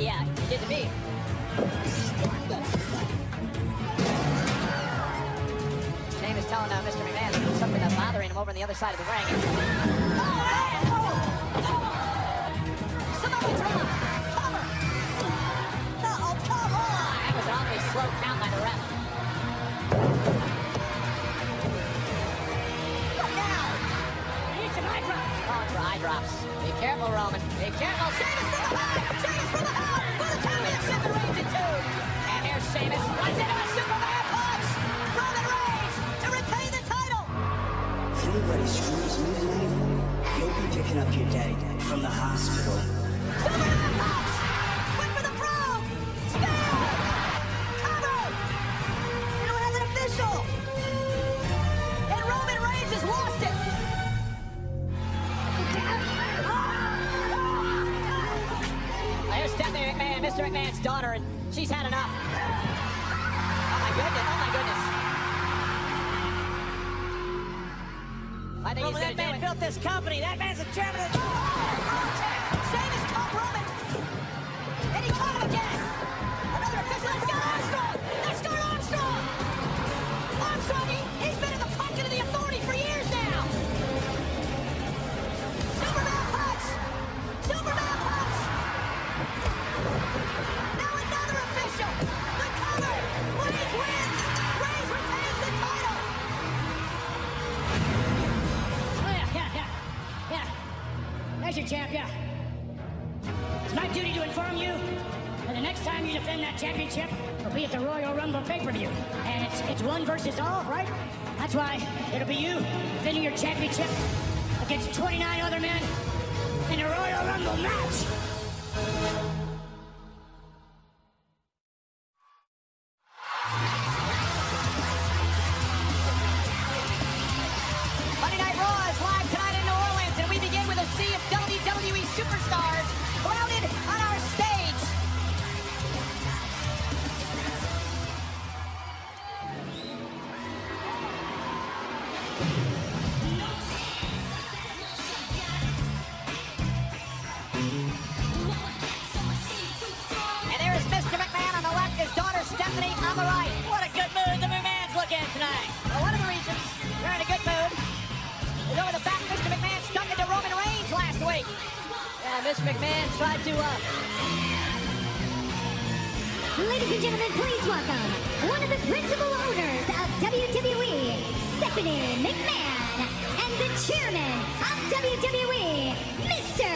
Yeah, you did to me. Shane is telling Mr. McMahon there's something that's bothering him over on the other side of the ring. Oh, man! Somebody's wrong! Cover! Oh, come on! That was an awfully slow count by the ref. What now? I need some eye drops. Calling for eye drops. Be careful, Roman. Be careful. Sheamus for the hug! Sheamus for the hug! For the championship and Reigns in two! And here's Sheamus. Runs into a Superman punch! Roman Reigns to retain the title! If anybody screws me tonight, you'll be picking up your day from the hospital. Superman punch! Went for the probe! Spin! Cover! We don't have an official! And Roman Reigns has lost it! There's Stephanie McMahon, Mr. McMahon's daughter, and she's had enough. Oh my goodness, oh my goodness. I think Roman, that man built this company. That man's the chairman of the... Sheamus caught Roman. And he caught him again. Another official. Let's go Armstrong. Let's go Armstrong. Armstrong, he's been in the pocket of the authority for years now. Superman punch. Superman punch. Now another official. The cover. Reigns wins. Reigns retains the title. Yeah. There's your champ, yeah. It's my duty to inform you that the next time you defend that championship will be at the Royal Rumble pay-per-view. And it's one versus all, right? That's why it'll be you defending your championship against 29 other men in a Royal Rumble match. Monday Night Raw is live tonight in New Orleans, and we begin with a sea of WWE superstars crowded on our stage. And there is Mr. McMahon on the left, his daughter Stephanie on the right. What a good mood the McMahon's looking tonight. Well, one of the reasons they're in a good mood is over the fact Mr. McMahon stuck into Roman Reigns last week. Yeah, Mr. McMahon tried to, Ladies and gentlemen, please welcome one of the principal owners of WWE, Stephanie McMahon, and the chairman of WWE, Mr.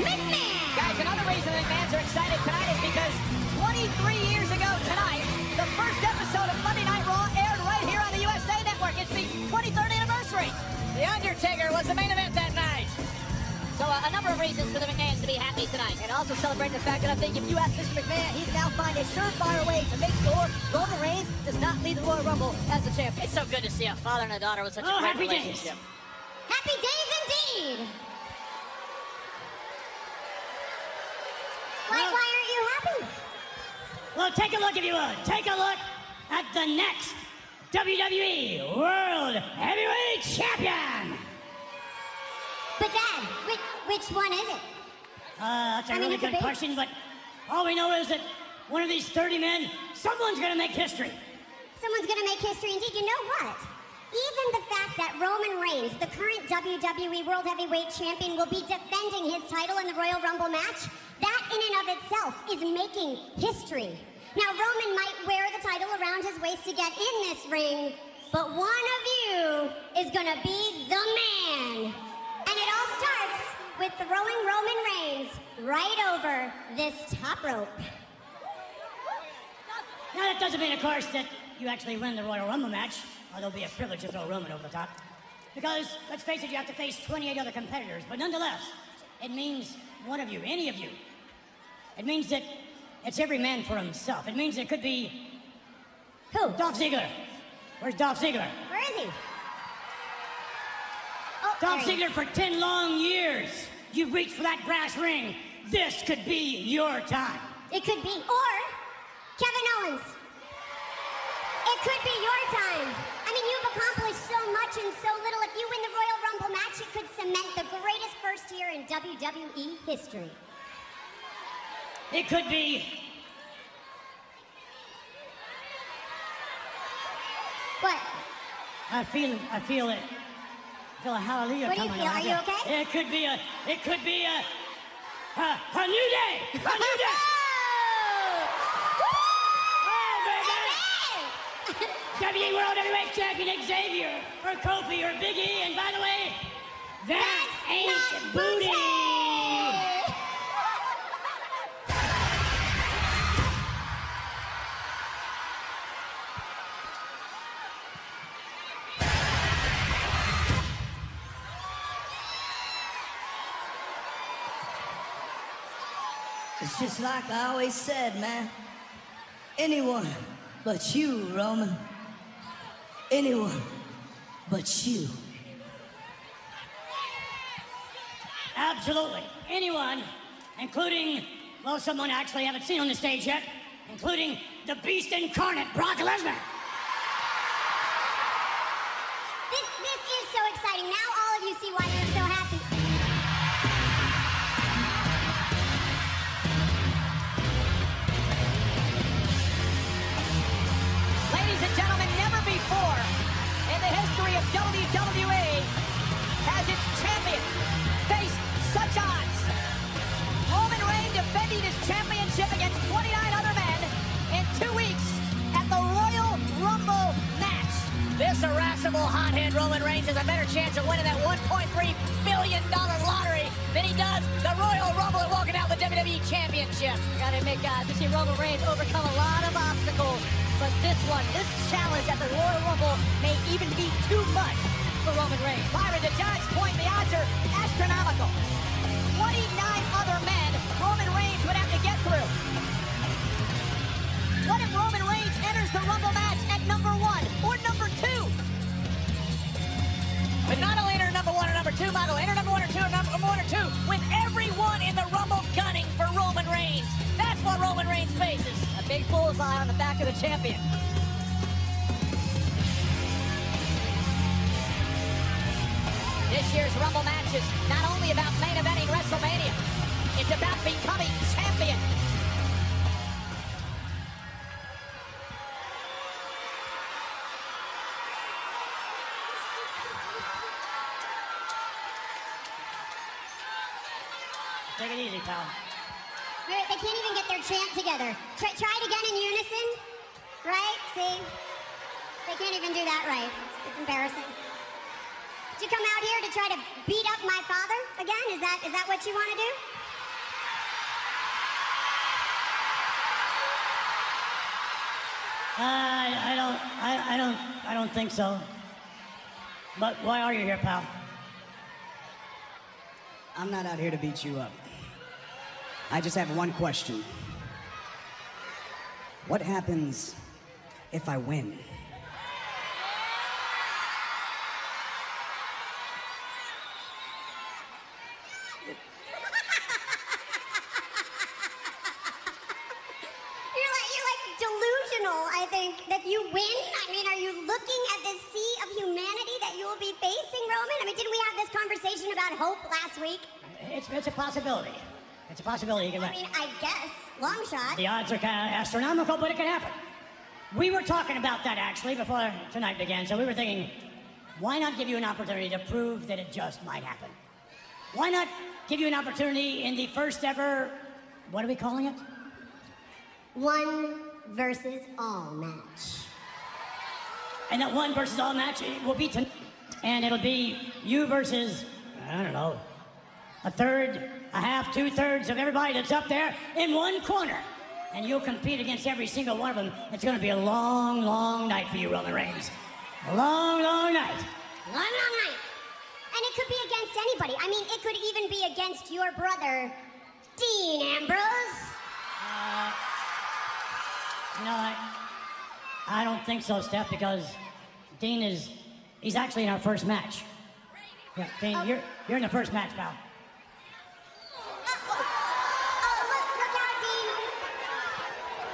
McMahon. Guys, another reason the McMahons are excited tonight is because 23 years ago tonight, the first episode of Monday Night Raw aired right here on the USA Network. It's the 23rd anniversary. The Undertaker was the main event that night. So a number of reasons for the McMahons to be happy tonight. And also celebrating the fact that I think if you ask Mr. McMahon, he's now find a surefire way to make sure Roman Reigns does not leave the Royal Rumble as the champion. It's so good to see a father and a daughter with such a great happy relationship. days. Happy days indeed. Why aren't you happy? Well, take a look if you would. Take a look at the next WWE World Heavyweight Champion. But Dad, which one is it? That's a really good question, but all we know is that one of these 30 men, someone's gonna make history. Someone's gonna make history indeed. You know what? Even the fact that Roman Reigns, the current WWE World Heavyweight Champion, will be defending his title in the Royal Rumble match, that in and of itself is making history. Now, Roman might wear the title around his waist to get in this ring, but one of you is gonna be the man. And it all starts with throwing Roman Reigns right over this top rope. Now, that doesn't mean, of course, that you actually win the Royal Rumble match, although it'll be a privilege to throw Roman over the top. Because, let's face it, you have to face 28 other competitors, but nonetheless, it means one of you, any of you. It means that it's every man for himself. It means it could be... Who? Dolph Ziggler. Where's Dolph Ziggler? Where is he? Dolph Ziggler, for 10 long years, you've reached for that brass ring. This could be your time. It could be. Or Kevin Owens. It could be your time. I mean, you've accomplished so much in so little. If you win the Royal Rumble match, it could cement the greatest first year in WWE history. It could be... What? I feel it. I feel a hallelujah What do you coming feel? on. Are you okay? It could be a new day. A new day. WWE World Heavyweight Champion Xavier, or Kofi, or Big E, and by the way, that ain't booty. It's just like I always said, man. Anyone but you, Roman. Anyone but you. Absolutely. Anyone, including, well, someone I actually haven't seen on the stage yet, including the Beast Incarnate, Brock Lesnar. This is so exciting. Now all of you see why you're so happy. Ladies and gentlemen, never before in the history of WWE has its champion faced such odds. Roman Reigns defending his championship against 29 other men in 2 weeks at the Royal Rumble match. This irascible hothead Roman Reigns has a better chance of winning that $1.3 billion lottery than he does the Royal Rumble and walking out with the WWE Championship. Gotta admit, guys, we see Roman Reigns overcome a lot of obstacles. But this challenge at the Royal Rumble may even be too much for Roman Reigns. Byron, to John's point, the odds are astronomical. 29 other men Roman Reigns would have to get through. What if Roman Reigns enters the Rumble match at number 1 or number 2? But not only enter number 1 or number 2, Michael, enter number 1 or 2 or number 1 or 2 with everyone in the Rumble gunning for Roman Reigns. That's what Roman Reigns faces. A big bullseye on the back of the champion. This year's Rumble match is not only about main eventing WrestleMania, it's about becoming champion. Take it easy, pal. They can't even get their chant together. Try it again in unison. Right? See? They can't even do that right. It's embarrassing. Did you come out here to try to beat up my father again? Is that what you want to do? I don't think so. But why are you here, pal? I'm not out here to beat you up. I just have one question. What happens if I win? You're like delusional, I think, that you win. I mean, are you looking at this sea of humanity that you will be facing, Roman? I mean, didn't we have this conversation about hope last week? It's a possibility. It's a possibility you can win. I mean, I guess. Long shot. The odds are kind of astronomical, but it can happen. We were talking about that, actually, before tonight began, so we were thinking, why not give you an opportunity to prove that it just might happen? Why not give you an opportunity in the first ever, what are we calling it? 1 versus all match. And that 1 versus all match will be tonight. And it'll be you versus, I don't know, a third, a half, 2/3 of everybody that's up there in one corner. And you'll compete against every single one of them. It's going to be a long, long night for you, Roman Reigns. A long, long night. Long night. And it could be against anybody. I mean, it could even be against your brother, Dean Ambrose. No, I don't think so, Steph, because Dean he's actually in our first match. Yeah, Dean, you're in the first match, pal.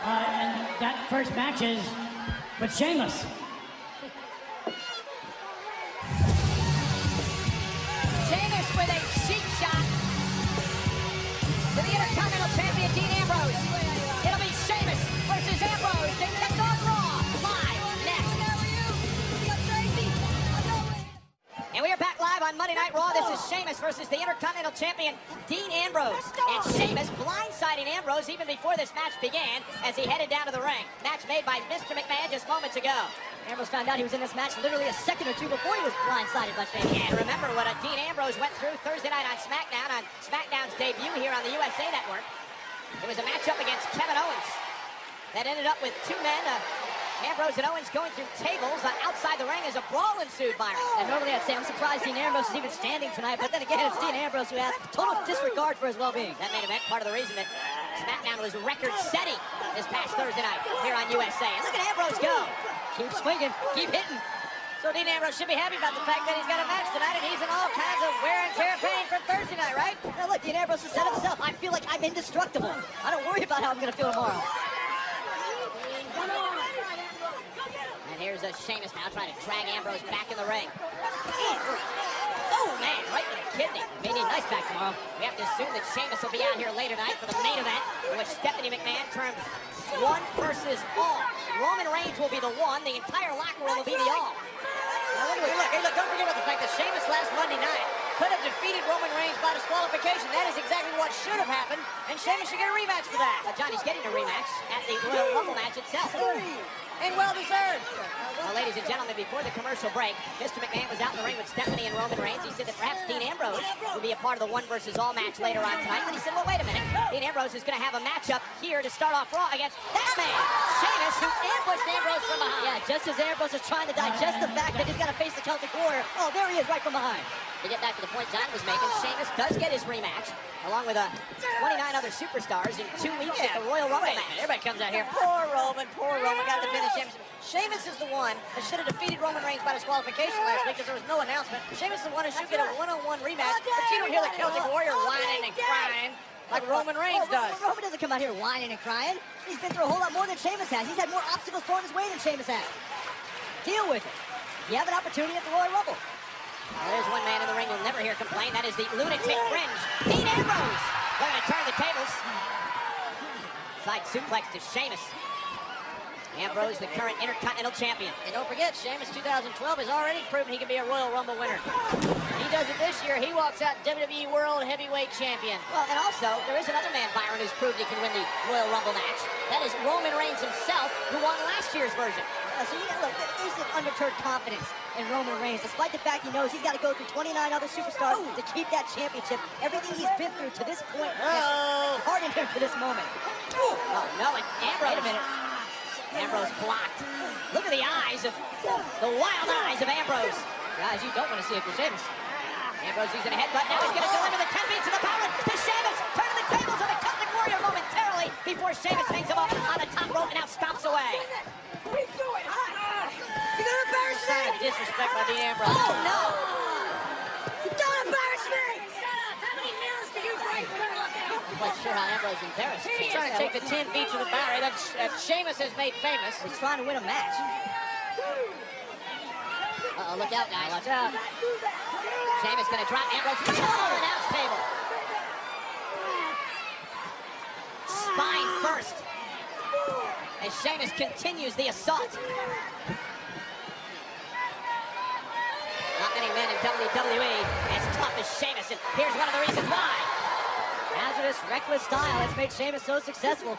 And that first match is with Sheamus. Sheamus with a cheap shot to the Intercontinental Champion, Dean Ambrose. Ambrose. It'll be Sheamus versus Ambrose. They kicked off Raw. Live next. And we are back live on Monday Night Raw. This is Sheamus versus the Intercontinental Champion, Dean Ambrose. And Sheamus blindsiding Ambrose even before this match began as he headed down to the ring. Match made by Mr. McMahon just moments ago. Ambrose found out he was in this match literally a second or two before he was blindsided by Sheamus. And remember what Dean Ambrose went through Thursday night on SmackDown's debut here on the USA Network. It was a matchup against Kevin Owens that ended up with two men, Ambrose and Owens, going through tables outside the ring as a brawl ensued, Byron. And normally I'd say I'm surprised Dean Ambrose is even standing tonight, but then again, it's Dean Ambrose who has total disregard for his well-being. That main event, part of the reason that SmackDown was record-setting this past Thursday night here on USA. And look at Ambrose go. Keep swinging, keep hitting. So Dean Ambrose should be happy about the fact that he's got a match tonight and he's in all kinds of wear and tear pain from Thursday night, right? Now look, Dean Ambrose has said himself, I feel like I'm indestructible. I don't worry about how I'm going to feel tomorrow. And here's Sheamus now trying to drag Ambrose back in the ring. Oh, man, right in the kidney. May need nice back tomorrow. We have to assume that Sheamus will be out here later tonight for the main event, in which Stephanie McMahon termed one versus all. Roman Reigns will be the one, the entire locker room will be the all. Now, look, don't forget about the fact that Sheamus last Monday night could have defeated Roman Reigns by disqualification. That is exactly what should have happened, and Sheamus should get a rematch for that. Johnny's getting a rematch at the Royal Rumble match itself. And well-deserved. Well, ladies and gentlemen, before the commercial break, Mr. McMahon was out in the ring with Stephanie and Roman Reigns. He said that perhaps Dean Ambrose will be a part of the one versus all match later on tonight. But he said, well, wait a minute. Dean Ambrose is going to have a matchup here to start off Raw against that man, Sheamus, who ambushed Ambrose from behind. Yeah, just as Ambrose is trying to digest the fact that he's got to face the Celtic Warrior. Oh, there he is right from behind. To get back to the point John was making, Sheamus does get his rematch, along with 29 other superstars in 2 weeks at the Royal Rumble match. Everybody comes out here, poor Roman, got to finish him. Sheamus is the one that should have defeated Roman Reigns by disqualification last week because there was no announcement. Sheamus is the one who should get a one-on-one rematch, but you don't hear the Celtic Warrior whining and crying like Roman Reigns does. Roman doesn't come out here whining and crying. He's been through a whole lot more than Sheamus has. He's had more obstacles thrown his way than Sheamus has. Deal with it. You have an opportunity at the Royal Rumble. Well, there's one man in the ring you'll never hear complain. That is the lunatic fringe, Dean Ambrose. They're going to turn the tables. Side suplex to Sheamus. Ambrose, the current Intercontinental Champion. And don't forget, Sheamus 2012 has already proven he can be a Royal Rumble winner. He does it this year. He walks out WWE World Heavyweight Champion. Well, and also, there is another man, Byron, who's proved he can win the Royal Rumble match. That is Roman Reigns himself, who won last year's version. So, look, there's an undeterred confidence in Roman Reigns, despite the fact he knows he's got to go through 29 other superstars to keep that championship. Everything he's been through to this point has hardened him for this moment. Oh, no, and Ambrose. Wait a minute. Ambrose blocked. Look at the eyes of, the wild eyes of Ambrose. Guys, you don't want to see it for Sheamus. Ambrose using a headbutt. Now he's going to deliver the 10 beats of the power to Sheamus. Turning the tables on the Celtic Warrior momentarily before Sheamus hangs him up on the top rope and now stomps away. What are you doing? You're going to embarrass me! Sign of disrespect by Dean Ambrose. Oh, no! Don't embarrass me! How many mirrors do you break when you're looking at? I'm not sure how Ambrose is embarrassed. He's trying to take the 10 beats of the Barry that Sheamus has made famous. He's trying to win a match. Uh-oh, look out, guys. Watch out. Sheamus going to drop Ambrose right on the announce table. Spine first. As Sheamus continues the assault. Not many men in WWE as tough as Sheamus, and here's one of the reasons why. Hazardous, reckless style has made Sheamus so successful.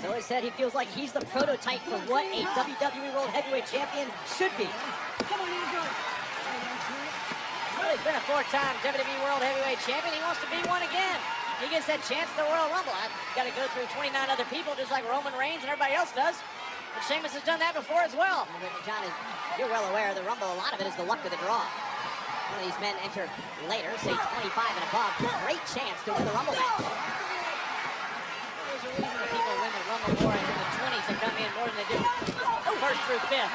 So he said he feels like he's the prototype for what a WWE World Heavyweight Champion should be. Well, he's been a 4-time WWE World Heavyweight Champion. He wants to be one again. He gets that chance at the Royal Rumble. I've got to go through 29 other people just like Roman Reigns and everybody else does. But Sheamus has done that before as well. John, you're well aware of the Rumble. A lot of it is the luck of the draw. One of these men enter later, say 25 and above. Great chance to win the Rumble match. There's a reason that people win the Rumble more in the 20s and come in more than they do first through fifth.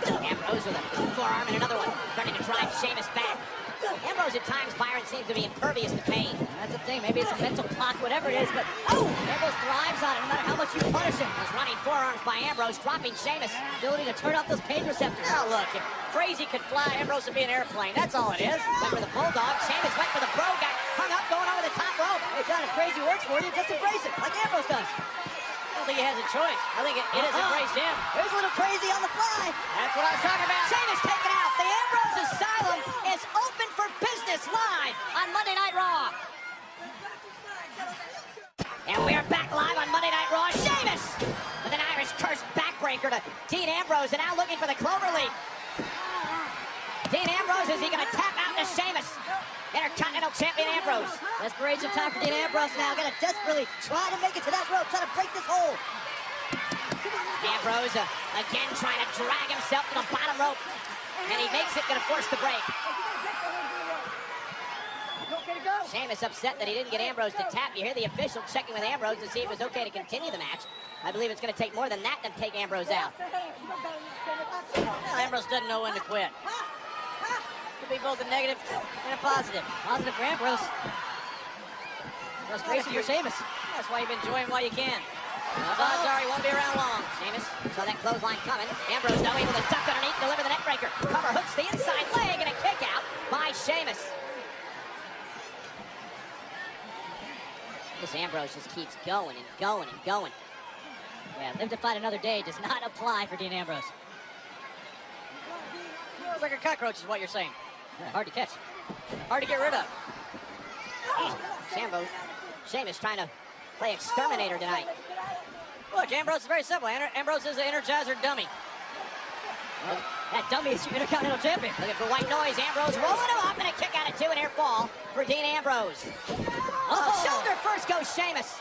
Ambrose with a forearm and another one, trying to drive Sheamus back. Ambrose at times, Byron, seems to be impervious to pain. That's the thing. Maybe it's a mental block, whatever it is, but Ambrose thrives on it no matter how much you punish him. Those running forearms by Ambrose, dropping Sheamus. Ability to turn off those pain receptors. Oh, look, if Crazy could fly, Ambrose would be an airplane. That's all it is. Went for the Bulldog. Sheamus went for the Pro, got hung up, going over the top rope. Hey, John, if Crazy works for you, just embrace it, like Ambrose does. I don't think he has a choice. I think it has embraced him. There's a little Crazy on the fly. That's what I was talking about. Sheamus taken out. The Ambrose Asylum is open for business live on Monday Night Raw. And we are back live on Monday Night Raw. Sheamus with an Irish curse backbreaker to Dean Ambrose, and now looking for the cloverleaf. Dean Ambrose, is he going to tap out to Sheamus? Intercontinental Champion Ambrose. Desperation time for Dean Ambrose now. Going to desperately try to make it to that rope, try to break this hole. Ambrose again trying to drag himself to the bottom rope. And he makes it, going to force the break. Sheamus upset that he didn't get Ambrose to tap. You hear the official checking with Ambrose to see if it was okay to continue the match. I believe it's going to take more than that to take Ambrose out. Well, Ambrose doesn't know when to quit. Could be both a negative and a positive. Positive for Ambrose. Frustration for Sheamus. That's why you've been enjoying while you can. The odds are he won't be around long. Sheamus saw that clothesline coming. Ambrose now able to duck underneath, deliver the neckbreaker. Cover hooks the inside leg and a kick out by Sheamus. This Ambrose just keeps going and going and going. Yeah, live to fight another day does not apply for Dean Ambrose. It's like a cockroach is what you're saying. Yeah, hard to catch. Hard to get rid of. Sheamus trying to play exterminator tonight. Look, Ambrose is very simple. Ambrose is an Energizer dummy. Well, that dummy is your Intercontinental Champion. Looking for white noise. Ambrose rolling him up and a kick out of 2, and air fall for Dean Ambrose. Shoulder first goes Sheamus.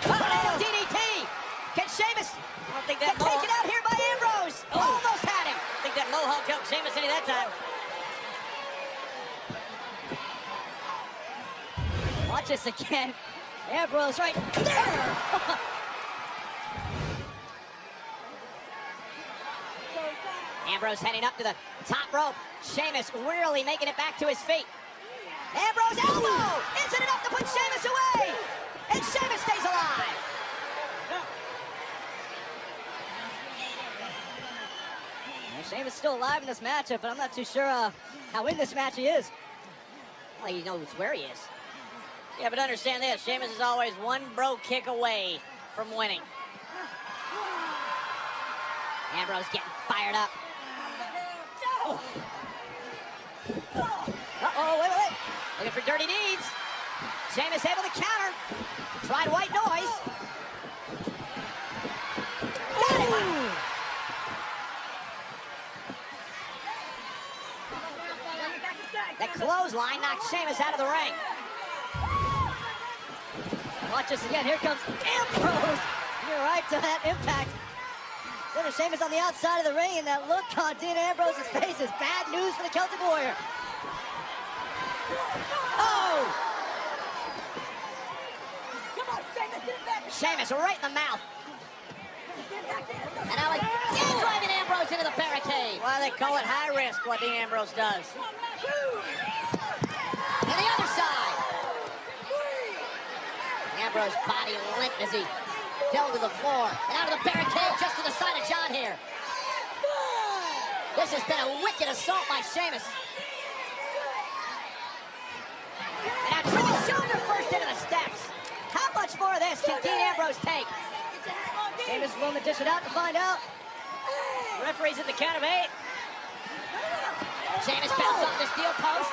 DDT. Can Sheamus take it out here by Ambrose? Almost had him. I think that mohawk helped Sheamus any that time. Watch this again. Ambrose right there. Ambrose heading up to the top rope. Sheamus really making it back to his feet. Ambrose elbow! Isn't enough to put Sheamus away! And Sheamus stays alive! Sheamus is still alive in this matchup, but I'm not too sure how in this match he is. Well, he knows where he is. Yeah, but understand this, Sheamus is always one bro kick away from winning. Ambrose getting fired up. Uh-oh, wait. Looking for dirty deeds. Sheamus able to counter. Tried white noise. Got him. That clothesline knocked Sheamus out of the ring. Watch this again. Here comes Ambrose. You're right to that impact. Then Sheamus on the outside of the ring, and that look on Dean Ambrose's face is bad news for the Celtic Warrior. Oh! Come on, Sheamus, get it back. Sheamus right in the mouth. And now again driving Ambrose into the barricade. Why they call it high risk, what Dean Ambrose does. And the other side. Ambrose body limp as he fell to the floor. And out of the barricade just to the side of John here. This has been a wicked assault by Sheamus. And now triple shoulder first into the steps. How much more of this can Dean Ambrose take? Sheamus willing to dish it out to find out. Referee's at the count of 8. Sheamus bounced off the steel post.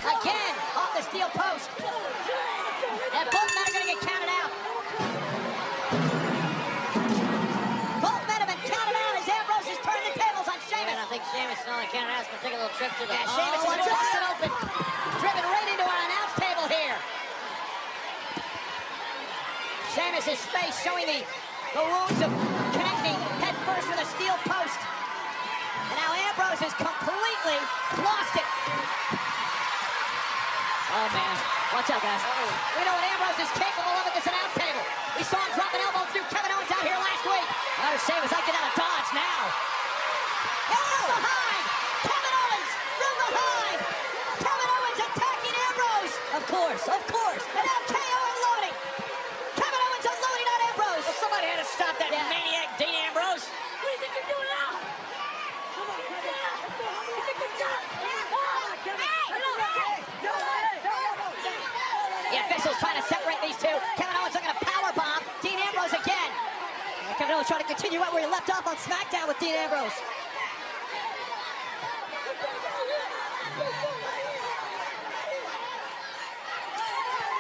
Again, off the steel post. And both men are going to get counted out. Both men have been counted out as Ambrose is turning the tables on Sheamus. And I think Sheamus is only counted out. He's going to take a little trip to the... Yeah, Sheamus is busted open. Driven right into our announce table here. Sheamus' face showing the wounds of connecting head first with a steel post. And now Ambrose has completely lost it. Oh, man. Watch out, guys. We know what Ambrose is capable of at this announce table. We saw him drop an elbow through Kevin Owens out here last week. Sheamus, I get out of dodge now. The officials trying to separate these two. Kevin Owens looking to powerbomb Dean Ambrose again. Kevin Owens trying to continue right where he left off on SmackDown with Dean Ambrose.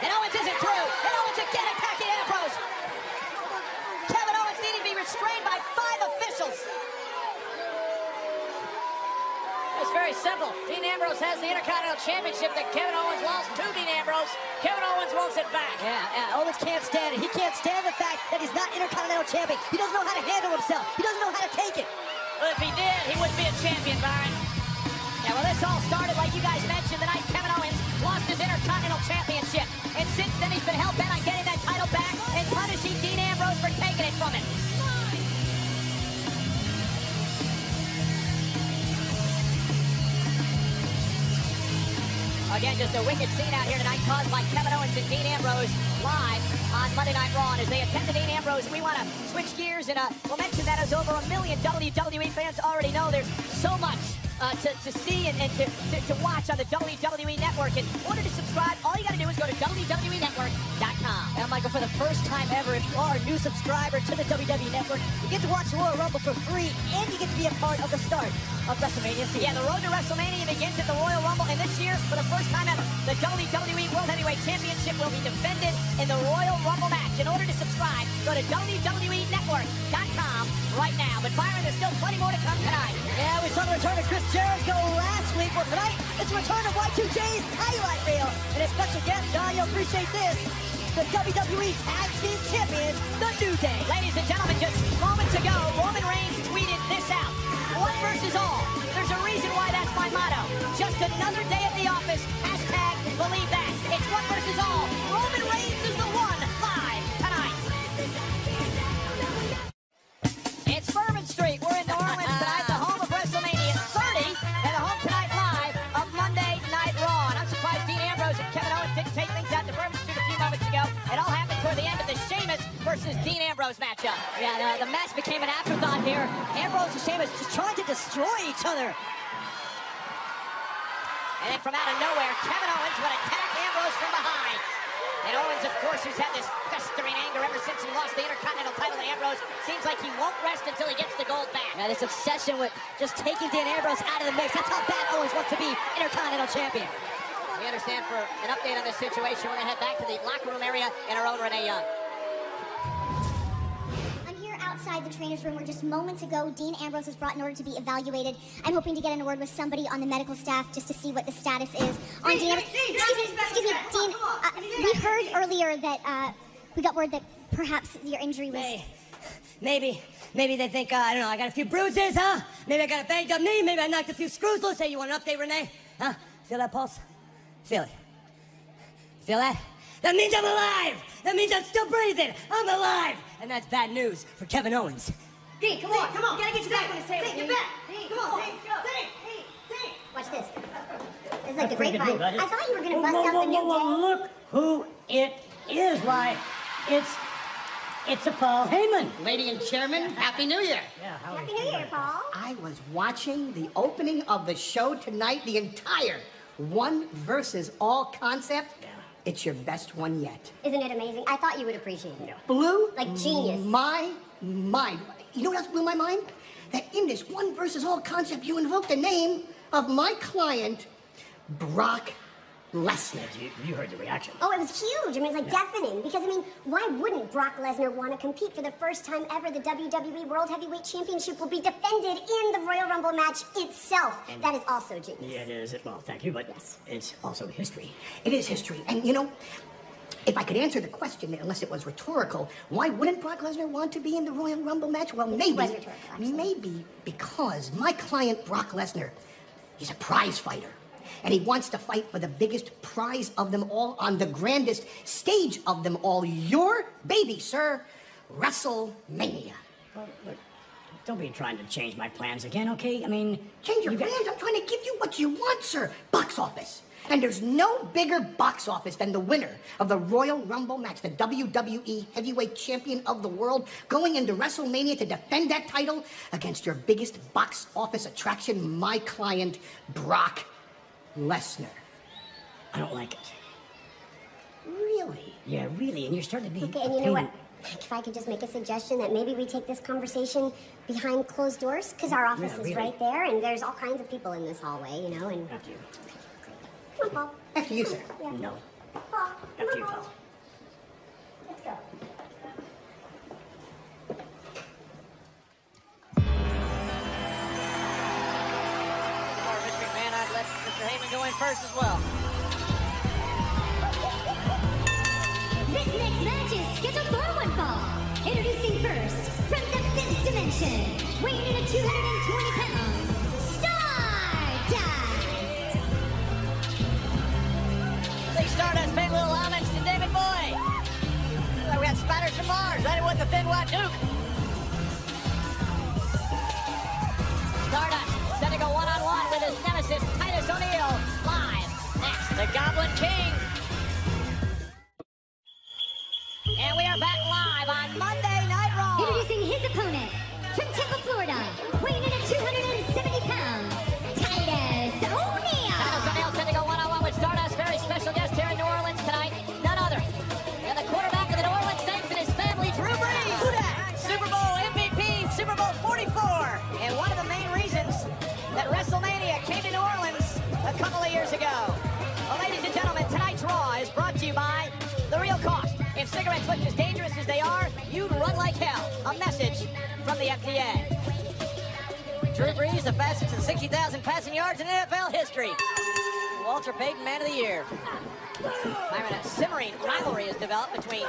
And Owens isn't through. And Owens again attacking Ambrose. Kevin Owens needing to be restrained by 5 officials. It's very simple. Dean Ambrose has the Intercontinental Championship that Kevin Owens lost to Dean Ambrose. Kevin Owens wants it back. Yeah, Owens can't stand it. He can't stand the fact that he's not Intercontinental Champion. He doesn't know how to handle himself. He doesn't know how to take it. Well, if he did, he wouldn't be a champion, Byron. Yeah, well, this all started, like you guys mentioned, the night Kevin Owens lost his Intercontinental Championship. And since then, he's been hell-bent on getting that title back and punishing Dean Ambrose for taking it from him. Again, just a wicked scene out here tonight caused by Kevin Owens and Dean Ambrose live on Monday Night Raw. And as they attend to Dean Ambrose, we want to switch gears and we'll mention that as over 1 million WWE fans already know, there's so much to see and to watch on the WWE Network. In order to subscribe, all you got to do is go to WWENetwork.com. And Michael, for the first time ever, if you are a new subscriber to the WWE Network, you get to watch the Royal Rumble for free, and you get to be a part of the start of WrestleMania season. Yeah, the road to WrestleMania begins at the Royal Rumble, and this year, for the first time ever, the WWE World Heavyweight Championship will be defended in the Royal Rumble match. In order to subscribe, go to WWENetwork.com right now. But Byron, there's still plenty more to come tonight. Yeah, we saw the return of Chris Jericho last week. Well, tonight, it's the return of Y2J's highlight reel. And a special guest, John, you'll appreciate this. The WWE Tag Team Champions, The New Day. Ladies and gentlemen, just moments ago, Roman Reigns tweeted this out. One versus all. There's a reason why that's my motto. Just another day at the office. Hashtag believe that. It's one versus all. Roman Reigns is the one live tonight. It's Bourbon Street. We're in New Orleans tonight, the home of WrestleMania 30, and the home tonight live of Monday Night Raw. And I'm surprised Dean Ambrose and Kevin Owens didn't take things out to Bourbon Street a few moments ago. It all happened toward the end of the Sheamus versus Dean Ambrose matchup. Yeah, the match became an afterthought here. Ambrose and Sheamus just trying to destroy each other. And then from out of nowhere, Kevin Owens would attack Ambrose from behind. And Owens, of course, who's had this festering anger ever since he lost the Intercontinental title to Ambrose, seems like he won't rest until he gets the gold back. Yeah, this obsession with just taking Dean Ambrose out of the mix. That's how bad Owens wants to be Intercontinental Champion. We understand for an update on this situation, we're going to head back to the locker room area in our own Renee Young. Outside the trainer's room where just moments ago Dean Ambrose was brought in order to be evaluated. I'm hoping to get in a word with somebody on the medical staff just to see what the status is on Dean. Excuse me, Dean. We heard earlier that we got word that perhaps your injury was. Maybe they think, I don't know, I got a few bruises, huh? Maybe I got a banged up knee, maybe I knocked a few screws loose. Hey, you want an update, Renee? Huh? Feel that pulse? Feel it. Feel that? That means I'm alive! That means I'm still breathing! I'm alive! And that's bad news for Kevin Owens. Dean, come on. You gotta get your back on this table. Dean, get back. Dean, come on. Dean, Dean. Watch this. This is like the grapevine. I thought you were gonna bust out the new Day. Look who it is. Why, it's a Paul Heyman. Lady and Chairman, Happy New Year. Yeah, Happy New Year, Paul. I was watching the opening of the show tonight, the entire one versus all concept. Yeah. It's your best one yet. Isn't it amazing? I thought you would appreciate it. Blew like genius. My mind. You know what else blew my mind? That in this one versus all concept, you invoked the name of my client, Brock Lesnar. You heard the reaction. Oh, it was huge. I mean, it's like deafening. Because, I mean, why wouldn't Brock Lesnar want to compete? For the first time ever, the WWE World Heavyweight Championship will be defended in the Royal Rumble match itself. And that is also genius. Yeah, it is. Well, thank you, but yes, it's also history. It is history. And, you know, if I could answer the question, unless it was rhetorical, why wouldn't Brock Lesnar want to be in the Royal Rumble match? Well, maybe because my client, Brock Lesnar, he's a prize fighter. And he wants to fight for the biggest prize of them all on the grandest stage of them all. Your baby, sir, WrestleMania. Well, look, don't be trying to change my plans again, okay? I mean... Change your plans? I'm trying to give you what you want, sir. Box office. And there's no bigger box office than the winner of the Royal Rumble match, the WWE Heavyweight Champion of the world, going into WrestleMania to defend that title against your biggest box office attraction, my client, Brock Lesnar. I don't like it. Really? Yeah, really, and you're starting to be... Okay, and you know what? If I could just make a suggestion that maybe we take this conversation behind closed doors, because our office is right there, and there's all kinds of people in this hallway, you know, and... After you. Come on, Paul. After you, sir. Yeah. No. Paul. After you, Paul. Let's go. Before Mr. McMahon, I'd let Mr. Heyman go in first as well. This next match is scheduled for one fall. Introducing first, from the fifth dimension, weighing in at 220 pounds, Stardust! Big Stardust paying a little homage to David Boy. We got spiders from Mars, right with the thin white Duke. Stardust set to go one-on-one with his nemesis, Titus O'Neil. Live next, the Goblin King. And we are back live on Monday Night Raw. Introducing his opponent, from Tampa, Florida, weighing in at 270 pounds, Titus O'Neil! Titus O'Neil set to go one-on-one with Stardust. Very special guest here in New Orleans tonight. None other than the quarterback of the New Orleans Saints and his family, Drew Brees. Super Bowl MVP, Super Bowl 44. And one of the main reasons that WrestleMania came to New Orleans a couple of years ago. Well, ladies and gentlemen, tonight's Raw is brought to you by The Real Cost. If cigarettes look as dangerous as they are, you'd run like hell. A message from the FDA. Drew Brees, the fastest in 60,000 passing yards in NFL history. Walter Payton, Man of the Year. Byron, a simmering rivalry has developed between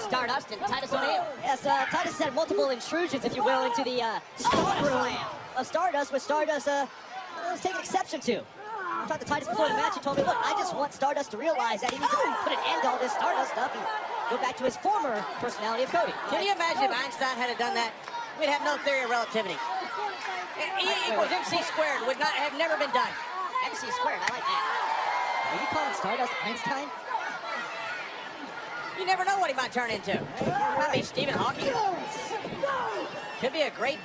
Stardust and Titus O'Neil. Yes, Titus had multiple intrusions, if you will, into the storeroom of Stardust, which Stardust was taking exception to. I talked to Titus before the match. He told me, look, I just want Stardust to realize that he needs to put an end to all this Stardust stuff and go back to his former personality of Cody. Can you imagine if Einstein had done that? We'd have no theory of relativity. E equals MC squared would not have never been done. MC squared, I like that. Are you calling Stardust Einstein? You never know what he might turn into. Might be Stephen Hawking. Could be a great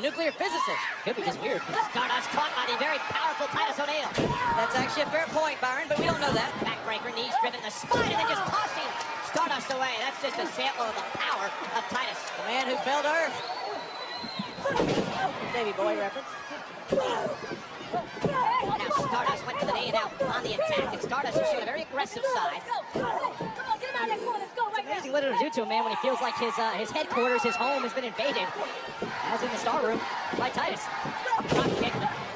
nuclear physicist. Could be just weird. Stardust caught by the very powerful Titus O'Neil. That's actually a fair point, Byron, but we don't know that. Backbreaker, knees driven the spine, and then just tossing Stardust away. That's just a sample of the power of Titus. The man who fell to earth. Davey Boy reference. Now Stardust went to the knee, and now on the attack, and Stardust is showing a very aggressive side. It's amazing what it'll do to a man when he feels like his headquarters, his home, has been invaded. As in the Star Room by Titus. Drop kick.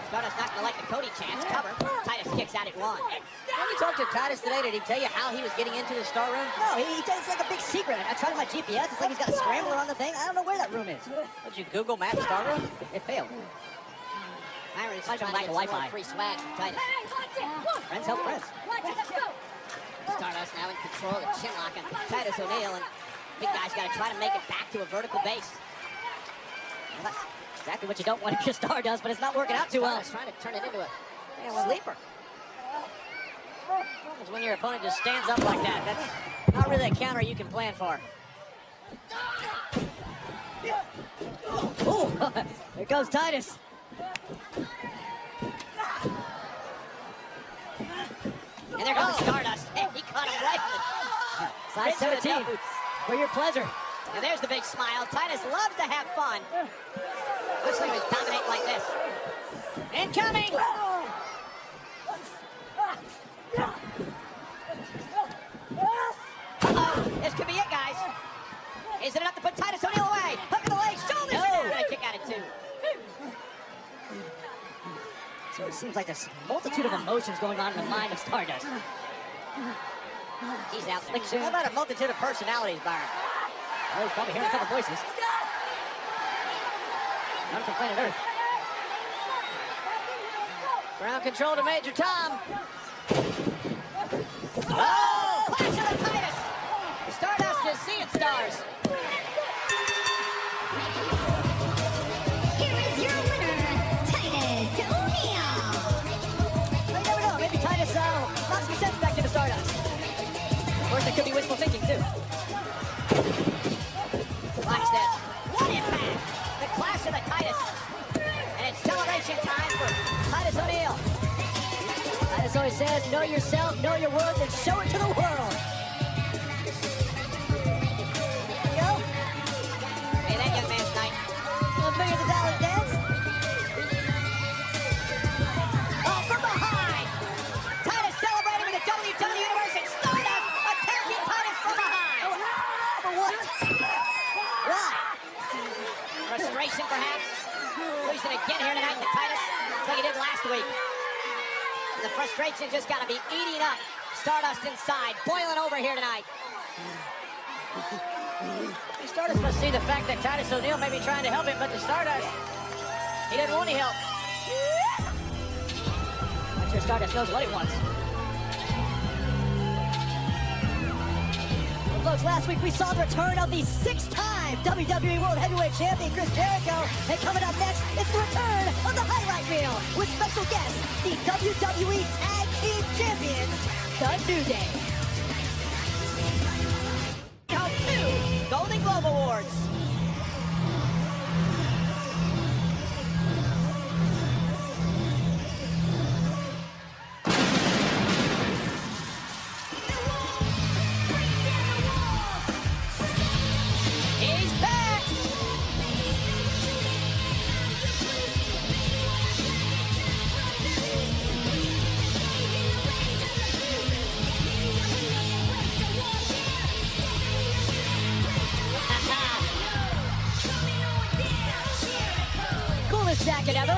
Stardust not gonna like the Cody chance. Cover. Titus kicks out at one. When you talked to Titus today, did he tell you how he was getting into the Star Room? No, it's like a big secret. I tried my GPS. It's like he's got a scrambler on the thing. I don't know where that room is. Did you Google Map Star Room? It failed. Myron is Might trying go to back get to some Wi-Fi. more free swag from Titus. Friends help friends. Stardust now in control of the chin lock on Titus O'Neil, and big guy's got to try to make it back to a vertical base. Well, that's exactly what you don't want if you're Stardust, but it's not working out too well. Stardust trying to turn it into a sleeper. It's when your opponent just stands up like that. That's not really a counter you can plan for. Oh, there goes Titus. And there goes Stardust. And he caught him right. Size 17 for your pleasure. And there's the big smile. Titus loves to have fun. Looks like he was dominating like this. Incoming! Uh-oh. This could be it, guys. Is it enough to put Titus O'Neil away? Hook of the leg, shoulders! No. And a kick out at two. So it seems like there's a multitude of emotions going on in the mind of Stardust. He's out there. How about a multitude of personalities, Byron? Oh, he's probably hearing a couple voices. None from planet Earth. Ground control to Major Tom. Oh! Clash of the Titus! Stardust is seeing stars. Here is your winner, Titus O'Neil. You never know, maybe Titus It could be wishful thinking, too. Watch this. What impact! The Clash of the Titus. And it's celebration time for Titus O'Neil. Titus always says, know yourself, know your worth, and show it to the world. There you go. Hey, that young man's night. Millions of dollars dance. Oh, from behind. Titus celebrating with the WWE Universe and Stardust attacking Titus from behind. For what? Why? Frustration, perhaps? Losing again here tonight to Titus, like he did last week. The frustration just got to be eating up Stardust inside, boiling over here tonight. Stardust must see the fact that Titus O'Neil may be trying to help him, but the Stardust, he didn't want any help. I'm sure Stardust knows what he wants. Well, folks, last week we saw the return of the six-time WWE World Heavyweight Champion, Chris Jericho. And coming up next, it's the return of the highlight reel with special guests, the WWE Tag Team Champions, The New Day. Golden Globe Awards. He's back. Jacket ever.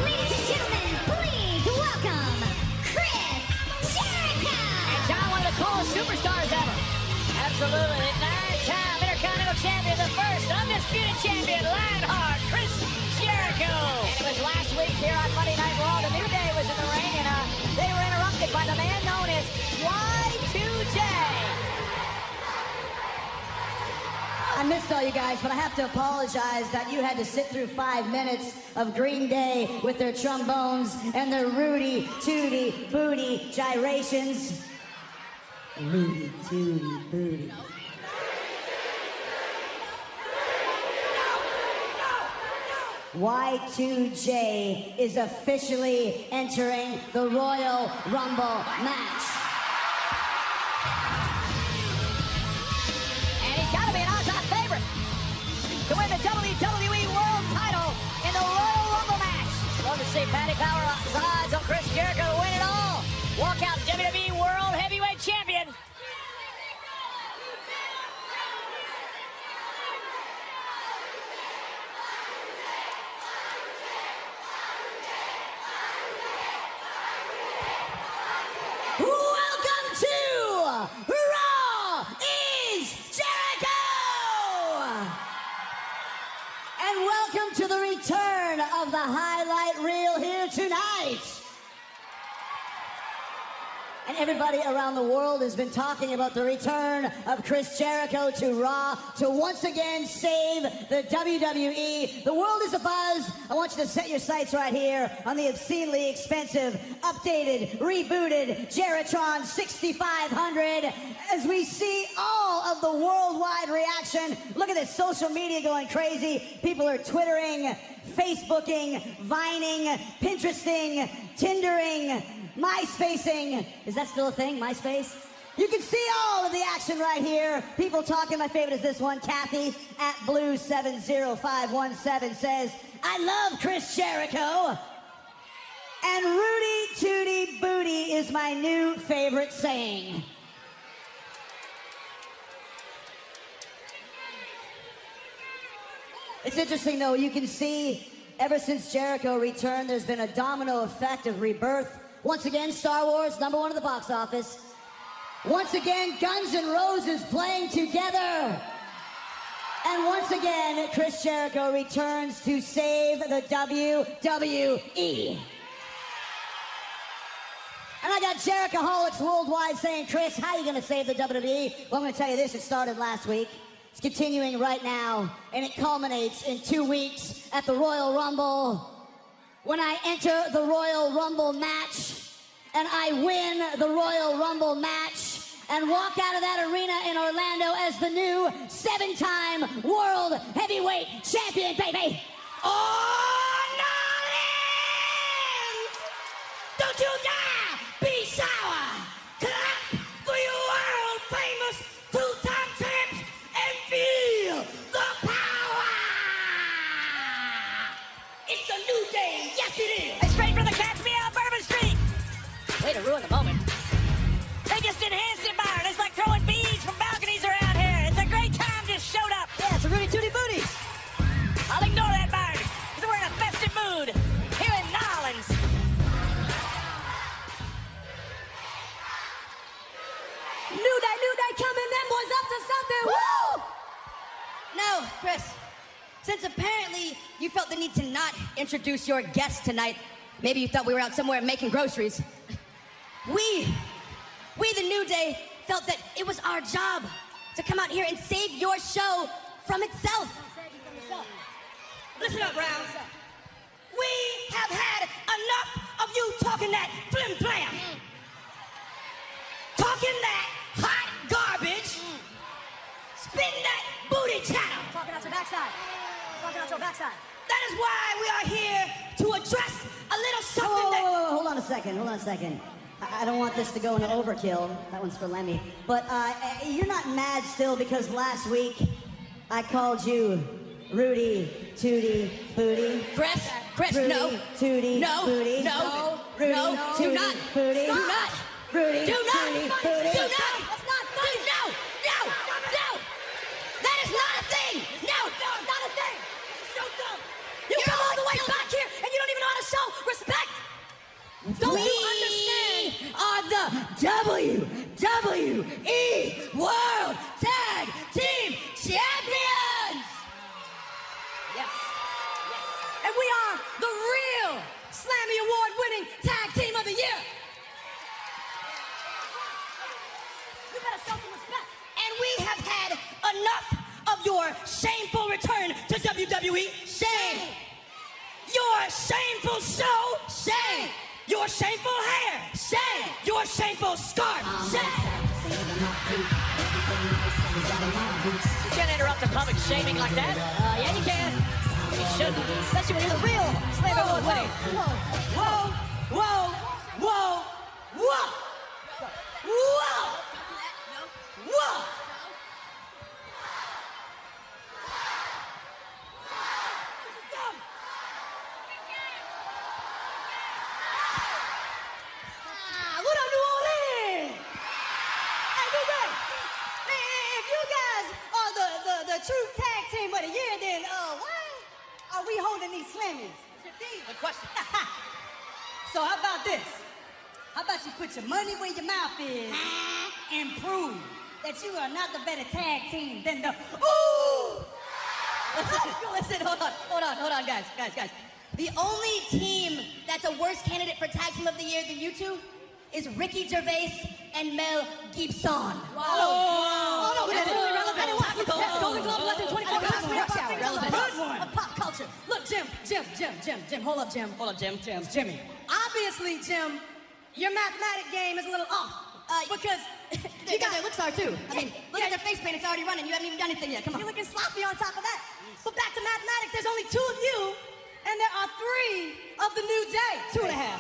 Ladies and gentlemen, please welcome Chris Jericho. And John, one of the coolest superstars ever. Absolutely. Nine-time Intercontinental Champion, the first undisputed champion, Lionheart, Chris Jericho. And it was last week here on Monday Night Raw. The New Day was in the ring, and they were interrupted by the man known as Y2J. I missed all you guys, but I have to apologize that you had to sit through 5 minutes of Green Day with their trombones and their Rudy Tooty Booty gyrations. Rudy Tooty Booty. Y2J is officially entering the Royal Rumble match. To win the WWE World title in the Royal Rumble match. Love to see Patty Power's odds on Chris Jericho to win it all. Walk out WWE World Heavyweight Champion. Welcome to Raw is Jericho! And welcome to the return of the highlight reel here tonight. And everybody around the world has been talking about the return of Chris Jericho to Raw to once again save the WWE. The world is abuzz. I want you to set your sights right here on the obscenely expensive, updated, rebooted Jeritron 6500 as we see all of the worldwide reaction. Look at this social media going crazy. People are Twittering, Facebooking, Vining, Pinteresting, Tindering, MySpacing. Is that still a thing, MySpace? You can see all of the action right here. People talking. My favorite is this one. Kathy at Blue70517 says, I love Chris Jericho. And Rudy Tooty Booty is my new favorite saying. It's interesting, though. You can see ever since Jericho returned, there's been a domino effect of rebirth. Once again, Star Wars, #1 at the box office. Once again, Guns N' Roses playing together. And once again, Chris Jericho returns to save the WWE. And I got Jerichoholics worldwide saying, Chris, how are you going to save the WWE? Well, I'm going to tell you this, it started last week. It's continuing right now, and it culminates in 2 weeks at the Royal Rumble when I enter the Royal Rumble match and I win the Royal Rumble match and walk out of that arena in Orlando as the new 7-time World Heavyweight Champion, baby. Oh, Nolan! Don't you dare be sour! Clap for your world-famous 2-time champs and feel the power! It's a new day, yes it is! It's straight from the Catch Me Out Bourbon Street. Way to ruin the moment. They just enhanced it, Byron. It's like throwing beads from balconies around here. It's a great time just showed up. Yeah, it's a Rudy Tooty Booties. I'll ignore that, Byron, because we're in a festive mood here in Nolans. New day coming, them boys up to something, woo! No, Chris, since apparently you felt the need to not introduce your guest tonight, maybe you thought we were out somewhere making groceries, we, the New Day, felt that it was our job to come out here and save your show from itself. Listen up, Brown. We have had enough of you talking that flim-flam. Talking that hot garbage. Spitting that booty chatter. Talking out your backside. Talking out your backside. That is why we are here to address a little something that... Hold on a second. I don't want this to go into overkill. That one's for Lemmy. But you're not mad still because last week I called you Rudy Tooty Booty. Chris, Rudy, no. Tooty No, Booty. no, Rudy, no, do Tooty not. Booty. Do not. Rudy, Do not. Tooty Booty. Do not. That's not funny. No. That is not a thing. No, it's not a thing. It's so dumb. You come all the way back here and you don't even know how to show respect. Don't you understand? Are the WWE World Tag Team Champions! Yes. And we are the real Slammy Award-winning Tag Team of the Year. You better show some respect. And we have had enough of your shameful return to WWE. Shame. Your shameful show. Shame. Your shameful hair. Shame. Your shameful scarf. Shame. You can't interrupt the public shaming like that. Yeah, you can. You shouldn't. Especially when you're the real Slammy Award-winning. Whoa. What up, New Orleans? Hey, New Day. If you guys are the true tag team of the year, then why are we holding these Slammies? Good question. So how about this? How about you put your money where your mouth is and prove that you are not the better tag team than the ooh! Listen, hold on, guys. The only team that's a worse candidate for tag team of the year than you two is Ricky Gervais and Mel Gibson. Oh, no, that's really relevant. I didn't watch the That's Golden Globe less than 24 hours. Relevant. Good one. Of pop culture. Look, Jim. Hold up, Jim. Jimmy. Obviously, Jim, your mathematic game is a little off. Because you got their looks are too. I mean, look at their face paint, it's already running. You haven't even done anything yet. Come on. You're looking sloppy on top of that. But back to mathematics, there's only 2 of you, and there are 3 of the New Day. 2.5.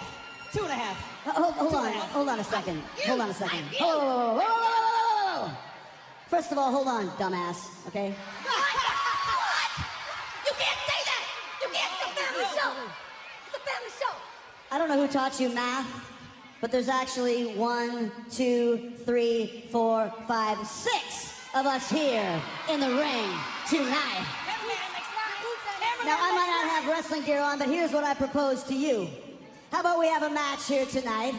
Hold on a second. Whoa. First of all, hold on, dumbass, okay? What? You can't say that! You can't say family show! It's a family show! I don't know who taught you math, but there's actually 1, 2, 3, 4, 5, 6 of us here in the ring tonight. Now, I might not have wrestling gear on, but here's what I propose to you. How about we have a match here tonight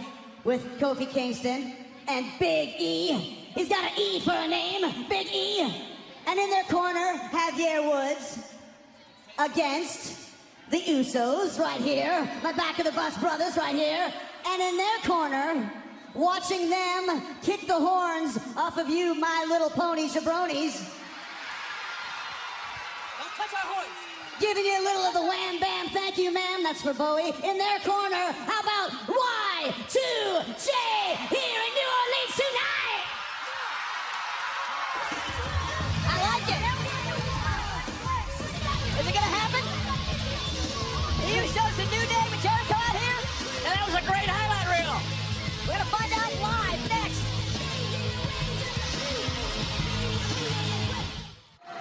with Kofi Kingston and Big E. He's got an E for a name, Big E. And in their corner, Javier Woods against the Usos right here. My back of the bus brothers right here. And in their corner, watching them kick the horns off of you, My Little Pony jabronis. Giving you a little of the wham bam, thank you, ma'am. That's for Bowie. In their corner, how about Y2J here in New Orleans tonight? I like it. Is it gonna happen? The Usos, the New Day with Jericho out here? And that was a great highlight reel. We're gonna find out live next.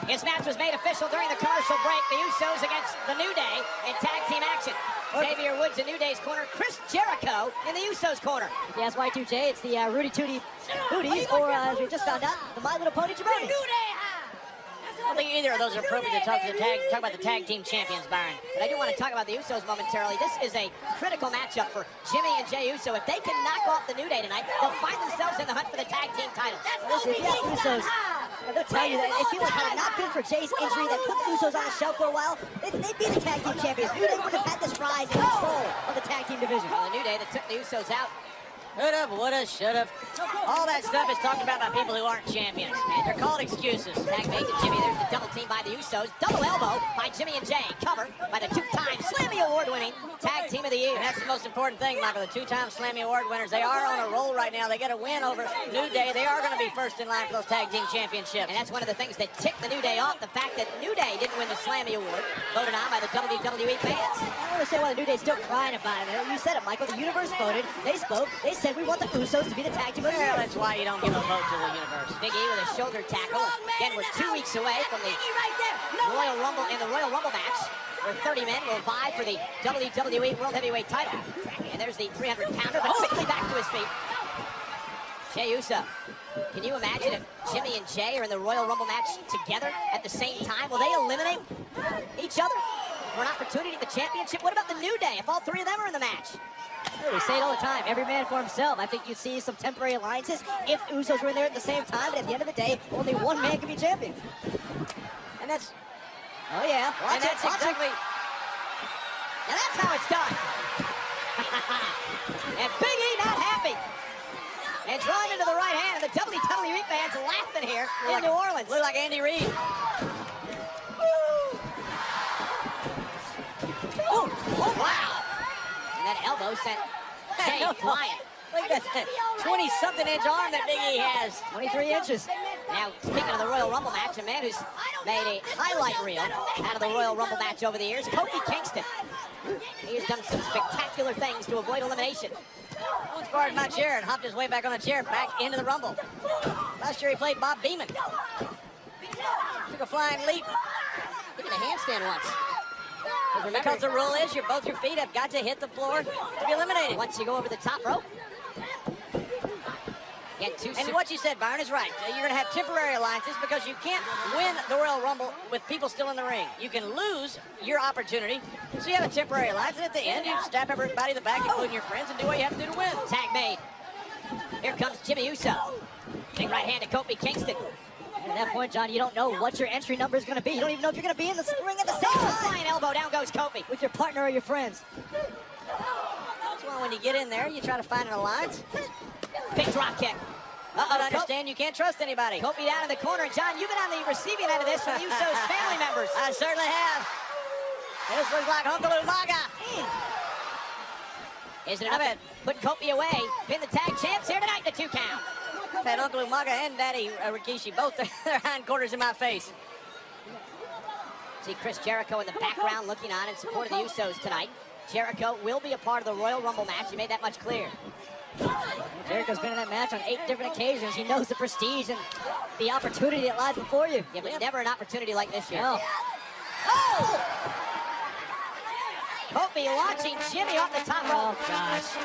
His match was made official during the commercial break. The Usos against the New Day in tag team action. Xavier Woods in New Day's corner. Chris Jericho in the Usos' corner. Yes, Y2J, it's the Rudy Tooty Booties, or as we just found out, the My Little Pony Jabronis. I don't think either of those are appropriate to talk about the tag team champions, Byron. But I do want to talk about the Usos momentarily. This is a critical matchup for Jimmy and Jey Uso. If they can knock off the New Day tonight, they'll find themselves in the hunt for the tag team titles. Listen, if you ask Usos, they'll tell you that they feel like had it not been for Jay's injury that put the Usos on the shelf for a while, they'd be the tag team champions. New Day wouldn't have had this rise and control of the tag team division. Well, the New Day that took the Usos out. Could've, would've, should've. All that stuff is talked about by people who aren't champions. And they're called excuses. Tag made to Jimmy. There's the double team by the Usos. Double elbow by Jimmy and Jey. Cover by the two-time Slammy Award-winning Tag Team of the Year. And that's the most important thing, Michael. The two-time Slammy Award winners, they are on a roll right now. They get a win over New Day. They are going to be first in line for those Tag Team Championships. And that's one of the things that ticked the New Day off, the fact that New Day didn't win the Slammy Award, voted on by the WWE fans. I want to say why the New Day's still crying about it. You said it, Michael. The universe voted. They spoke. They said we want the Usos to be the tag team of the year. Well, that's why you don't give a vote to the universe. Big E with a shoulder tackle. Again, we're 2 weeks away from the Royal Rumble match, where 30 men will vie for the WWE World Heavyweight title. And there's the 300-pounder, but quickly back to his feet. Jey Uso. Can you imagine if Jimmy and Jey are in the Royal Rumble match together at the same time? Will they eliminate each other for an opportunity at the championship? What about the New Day if all three of them are in the match? We say it all the time, every man for himself. I think you'd see some temporary alliances if Usos were in there at the same time, but at the end of the day, only one man can be champion. And that's... Oh, yeah. And that's exactly... Now that's how it's done. And Big E not happy. And drawing into the right hand, and the WWE fans laughing here in New Orleans. Look like Andy Reid. Oh, wow. And that elbow sent Jey flying. Look at that 20-something inch arm that Big E has. 23 inches. Now, speaking of the Royal Rumble match, a man who's made a highlight reel out of the Royal Rumble match over the years, Kofi Kingston. He has done some spectacular things to avoid elimination. Once borrowed my chair and hopped his way back on the chair, back into the Rumble. Last year he played Bob Beeman. Took a flying leap. He did a handstand once. Because the rule is both your feet have got to hit the floor to be eliminated. Once you go over the top rope. And what you said, Byron, is right. You're going to have temporary alliances because you can't win the Royal Rumble with people still in the ring. You can lose your opportunity, so you have a temporary alliance, and at the end, you stab everybody in the back, including your friends, and do what you have to do to win. Tag made. Here comes Jimmy Uso. Big right hand to Kofi Kingston. And at that point, John, you don't know what your entry number is going to be. You don't even know if you're going to be in the ring at the same time. Flying elbow, down goes Kofi. With your partner or your friends. That's why when you get in there, you try to find an alliance. Big drop kick. But understand you can't trust anybody. Kofi down in the corner. John, you've been on the receiving end of this from the Usos family members. I certainly have. This looks like Uncle Umaga. Isn't it enough to put Kofi away? Pin the tag champs here tonight, the 2 count. I've had Uncle Umaga and Daddy Rikishi, both their hindquarters in my face. See Chris Jericho in the background looking on in support of the Usos tonight. Jericho will be a part of the Royal Rumble match. He made that much clear. Jericho's been in that match on 8 different occasions. He knows the prestige and the opportunity that lies before you. Yeah, but never an opportunity like this year. No. Oh! Kofi launching Jimmy off the top rope. Oh, gosh.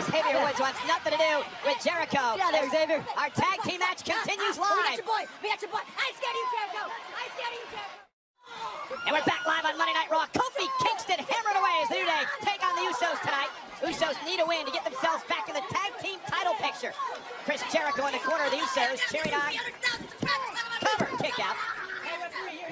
Xavier Woods wants nothing to do with Jericho. Yeah, there, Xavier. Our tag team match continues live. We got your boy. I ain't scared of you, Jericho. I ain't scared of you, Jericho. And we're back live on Monday Night Raw. Kofi Kingston hammering away as the New Day take on the Usos tonight. Usos need a win to get themselves back in the tag team title picture. Chris Jericho in the corner of the Usos cheering on. Cover kick out.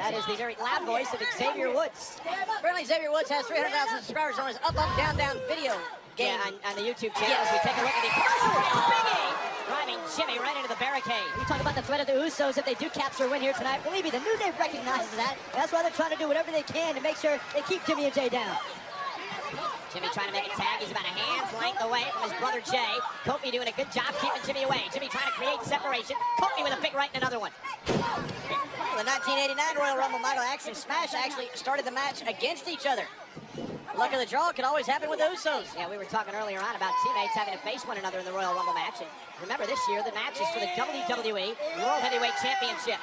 That is the very loud voice of Xavier Woods. Apparently Xavier Woods has 300,000 subscribers on his up, up, down, down video game. Yeah, on the YouTube channel. As we take a look at the commercial. Big E driving Jimmy right into the barricade. We talk about the threat of the Usos if they do capture a win here tonight. Believe me, the New Day recognizes that. That's why they're trying to do whatever they can to make sure they keep Jimmy and Jay down. Jimmy trying to make a tag. He's about a hand's length away from his brother Jay. Kofi doing a good job keeping Jimmy away. Jimmy trying to create separation. Kofi with a big right and another one. The 1989 Royal Rumble, Michael Axe and Smash actually started the match against each other. Luck of the draw could always happen with the Usos. Yeah, we were talking earlier on about teammates having to face one another in the Royal Rumble match. And remember, this year, the match is for the WWE World Heavyweight Championship.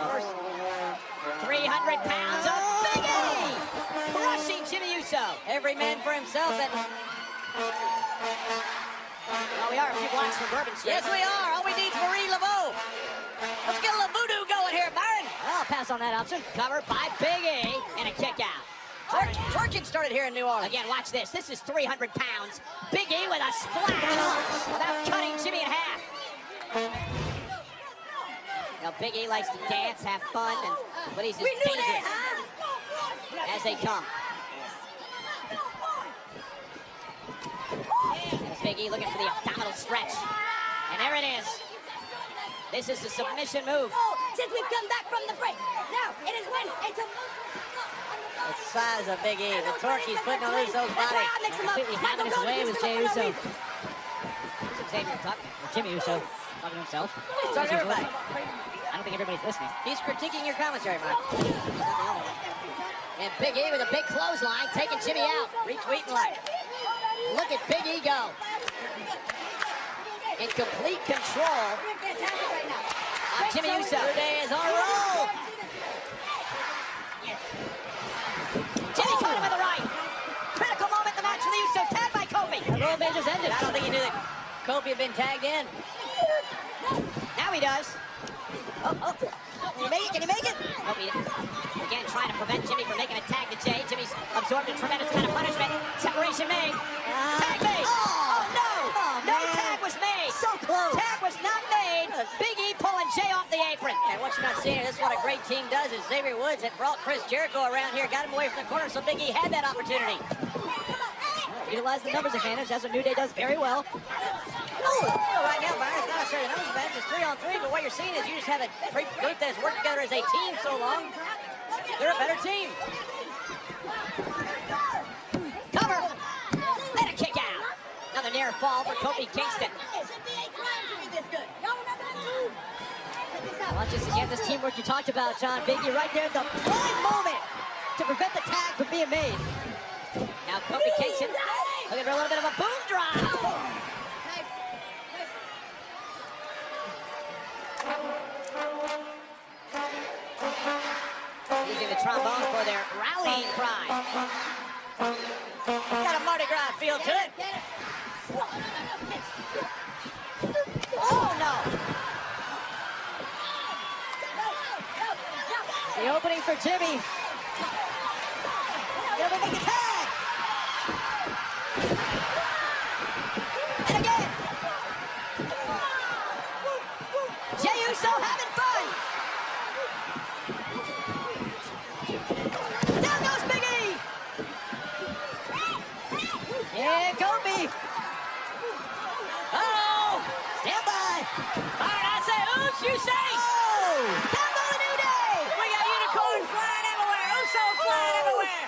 First 300 pounds of Big E crushing Jimmy Uso. Every man for himself. Well, we are a few blocks from Bourbon Street. Yes, we are. All we need is Marie Laveau. Let's get a little voodoo going here, Byron. I'll pass on that option. Covered by Big E and a kick out. Twerking started here in New Orleans. Again, watch this. This is 300 pounds. Big E with a splash without cutting Jimmy in half. Now, Big E likes to dance, have fun, but he's just dangerous as they come. There's Big E looking for the abdominal stretch. And there it is. This is the submission move. Since we've come back from the break, now it is when it's a... The size of Big E, the torque he's putting on Uso's body. Completely having his way with Jay Uso. Xavier talking. Jimmy Uso talking to himself. He's talking to everybody. I don't think everybody's listening. He's critiquing your commentary, Mark. And Big E with a big clothesline, taking Jimmy out. Retweeting like. Look at Big E go. In complete control of Jimmy Uso. New Day is on a roll. Jimmy caught him with the right. Critical moment in the match for the Usos. Tagged by Kofi. The Royal Majors ended. I don't think he knew that Kofi had been tagged in. Now he does. Can you make it? Can you make it? Kofi again trying to prevent Jimmy from making a tag to Jay. Jimmy's absorbed a tremendous kind of punishment. Separation made. Tag made. Oh no! No tag was made. So close. Tag was not made. Big E pulling Jay off the apron. And what you're not seeing, this is what a great team does, is Xavier Woods had brought Chris Jericho around here, got him away from the corner, so Big E had that opportunity. Utilize the numbers advantage. That's what New Day does very well. Right now, Byron, it's not necessarily numbers advantage, it's 3-on-3, but what you're seeing is you just have a group that has worked together as a team so long. They're a better team. Cover. And a kick out. Another near fall for Kofi Kingston. Watch this again, this teamwork you talked about, John. Big E right there at the prime moment to prevent the tag from being made. Now Kofi Kingston looking for a little bit of a boom drop. Using the trombone for their rallying cry. Got a Mardi Gras feel to it. Oh no! The opening for Jimmy. Gonna make a tag. And again. Jey Uso having fun. Down goes Big E. Yeah, Kofi. Oh! Stand by. All right, I say, oops, you say. Oh! Down go the New Day. We got unicorns flying everywhere. Uso flying everywhere.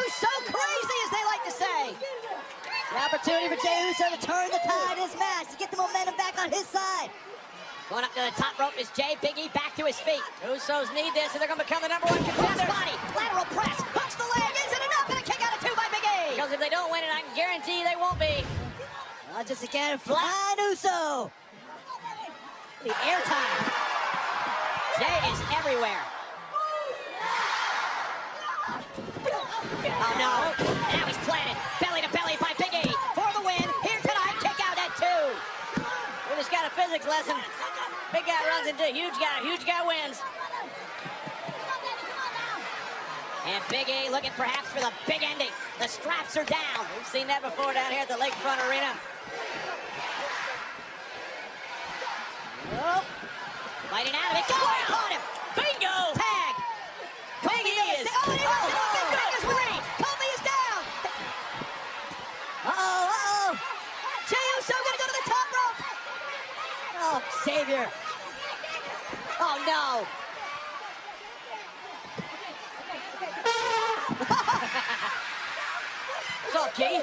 Uso crazy, as they like to say. The opportunity for Jey Uso to turn the tide in this match, to get the momentum back on his side. Going up to the top rope is Jay. Big E back to his feet. Usos need this, and they're going to become the #1 contender. Cross body, lateral press, hooks the leg, isn't enough, and a kick out of 2 by Big E. Because if they don't win it, I can guarantee they won't be. Just again, flying Uso. The airtime. Jay is everywhere. Oh no, now he's planted. Belly to belly by Big E for the win. Here tonight, kick out at 2. We just got a physics lesson. Big guy runs into huge guy wins. And Big E looking perhaps for the big ending. The straps are down. We've seen that before down here at the Lakefront Arena. Oh. Fighting out of it. Caught him. Bingo. Tag. monkey.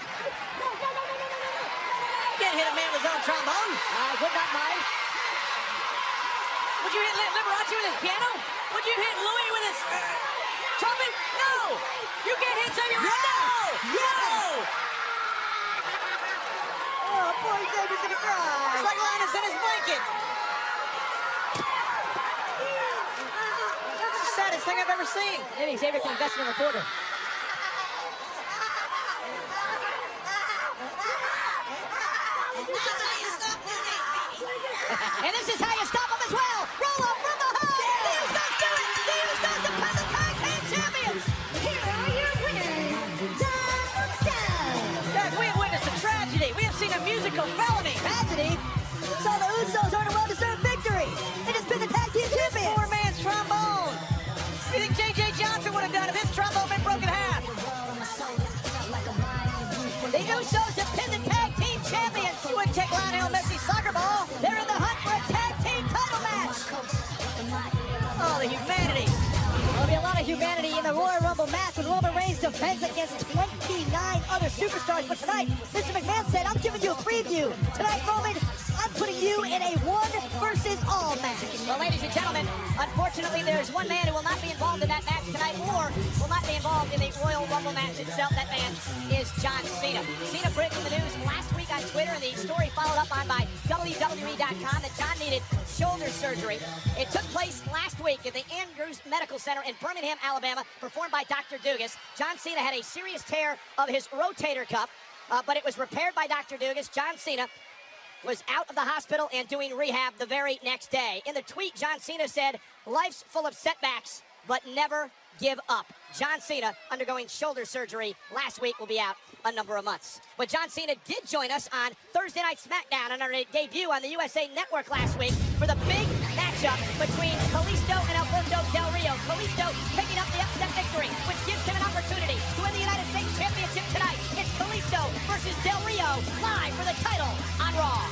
Can't hit a man with his own trombone. I would not mind. Would you hit Liberace with his piano? Would you hit Louis with his trumpet? No! You can't hit Xavier. Yes! No! No! Oh, poor Xavier's gonna cry. It's like Linus in his blanket. That's the saddest thing I've ever seen. Maybe Xavier can invest in a reporter. And this is how you stop him as well. Roll up from the hole. The Usos do it. The Usos become the tag team champions. Here are your winners, the Usos. Guys, we have witnessed a tragedy. We have seen a musical felony. Tragedy? So the Usos earned a well-deserved victory. They just been the tag team champions. Poor man's trombone. What do you think J.J. Johnson would have done if his trombone been broken in half? The Usos have been the tag team champions. You wouldn't take Lionel Messi's soccer ball. They're in the hunt for a tag team title match. Oh, the humanity. There'll be a lot of humanity in the Royal Rumble match when Roman Reigns defends against 29 other superstars. But tonight, Mr. McMahon said, I'm giving you a preview. Tonight, Roman, I'm putting you in a one versus all match. Well, ladies and gentlemen, unfortunately, there's one man who will not be involved in that match tonight or will not be involved in the Royal Rumble match itself. That man is John Cena. Cena breaking the news last week on Twitter, and the story followed up on by WWE.com that John needed shoulder surgery. It took place last week at the Andrews Medical Center in Birmingham, Alabama, performed by Dr. Dugas. John Cena had a serious tear of his rotator cuff, but it was repaired by Dr. Dugas. John Cena was out of the hospital and doing rehab the very next day. In the tweet, John Cena said, "Life's full of setbacks, but never give up." John Cena, undergoing shoulder surgery last week, will be out a number of months. But John Cena did join us on Thursday Night SmackDown on our debut on the USA Network last week for the big matchup between Kalisto and Alberto Del Rio. Kalisto picking up the upset victory, which gives him an opportunity to win the United States Championship tonight. It's Kalisto versus Del Rio, live for the title on Raw.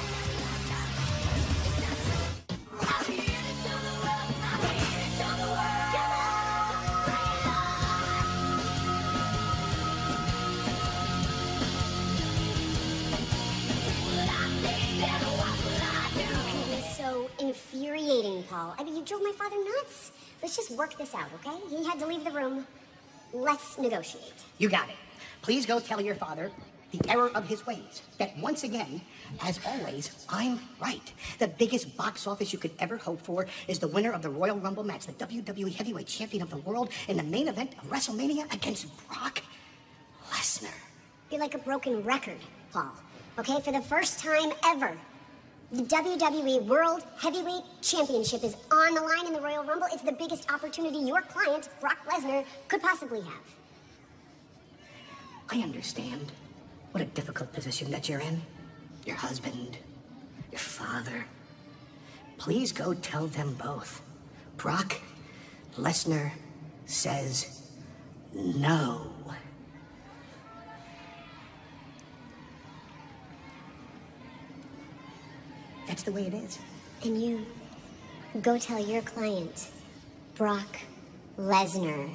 So infuriating, Paul. I mean, you drove my father nuts. Let's just work this out, okay? He had to leave the room. Let's negotiate. You got it. Please go tell your father the error of his ways. That once again, as always, I'm right. The biggest box office you could ever hope for is the winner of the Royal Rumble match, the WWE Heavyweight Champion of the World, in the main event of WrestleMania against Brock Lesnar. You're like a broken record, Paul. Okay, for the first time ever, the WWE World Heavyweight Championship is on the line in the Royal Rumble. It's the biggest opportunity your client, Brock Lesnar, could possibly have. I understand what a difficult position that you're in. Your husband, your father. Please go tell them both. Brock Lesnar says no. That's the way it is. And you go tell your client, Brock Lesnar,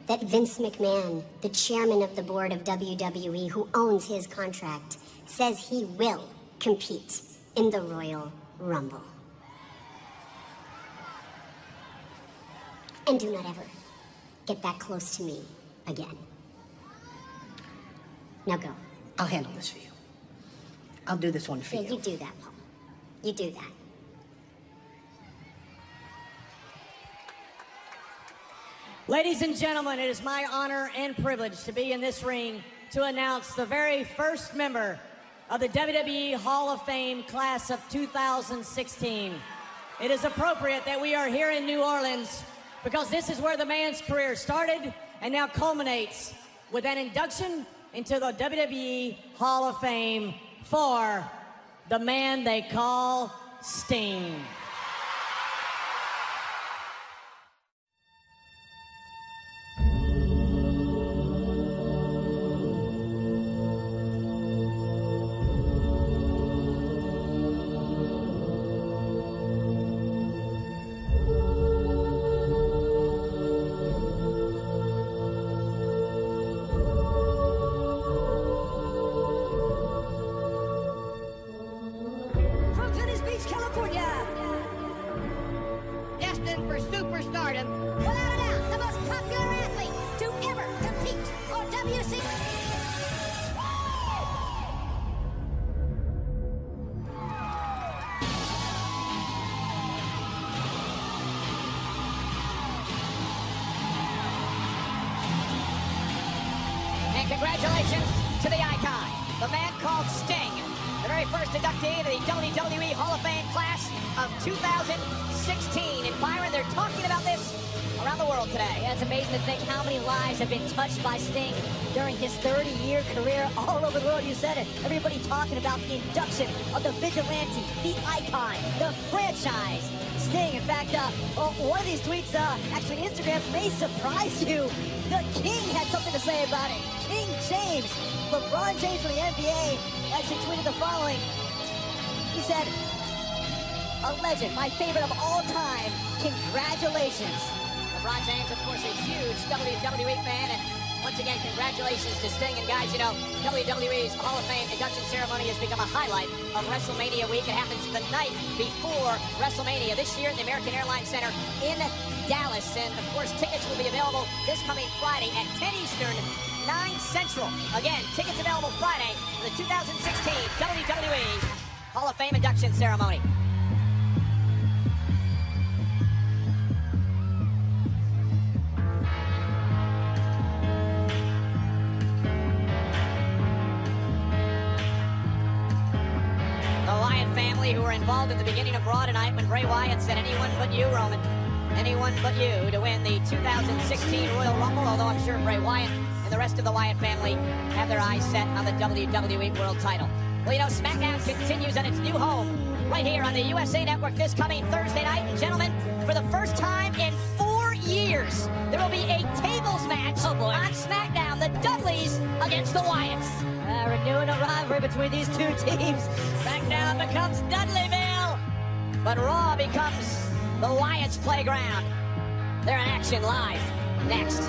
that Vince McMahon, the chairman of the board of WWE, who owns his contract, says he will compete in the Royal Rumble. And do not ever get that close to me again. Now go. I'll handle this for you. I'll do this one for Yeah, you. you do that, Paul. You do that. Ladies and gentlemen, it is my honor and privilege to be in this ring to announce the very first member of the WWE Hall of Fame class of 2016. It is appropriate that we are here in New Orleans because this is where the man's career started and now culminates with an induction into the WWE Hall of Fame for the man they call Sting. Congratulations to the icon, the man called Sting, the very first inductee to the WWE Hall of Fame class of 2016. And Byron, they're talking about this around the world today. Yeah, it's amazing to think how many lives have been touched by Sting during his 30-year career all over the world. You said it. Everybody talking about the induction of the vigilante, the icon, the franchise. Sting, in fact, one of these tweets, actually Instagram, may surprise you. The King had something to say about it. King James, LeBron James from the NBA, actually tweeted the following. He said, "A legend, my favorite of all time. Congratulations." LeBron James, of course, a huge WWE fan, and once again, congratulations to Sting. And guys, you know, WWE's Hall of Fame induction ceremony has become a highlight of WrestleMania week. It happens the night before WrestleMania this year at the American Airlines Center in Dallas. And of course, tickets will be available this coming Friday at 10 Eastern, 9 Central. Again, tickets available Friday for the 2016 WWE Hall of Fame induction ceremony. Who were involved at the beginning of Raw tonight when Bray Wyatt said, "Anyone but you, Roman. Anyone but you," to win the 2016 Royal Rumble, although I'm sure Bray Wyatt and the rest of the Wyatt family have their eyes set on the WWE World title. Well, you know, SmackDown continues on its new home right here on the USA Network this coming Thursday night. And gentlemen, for the first time in 4 years, there will be a tables match on SmackDown. The Dudleys against the Wyatts. Renewing a rivalry between these two teams. SmackDown becomes Dudleyville, but Raw becomes the Wyatts' playground. They're in action live next.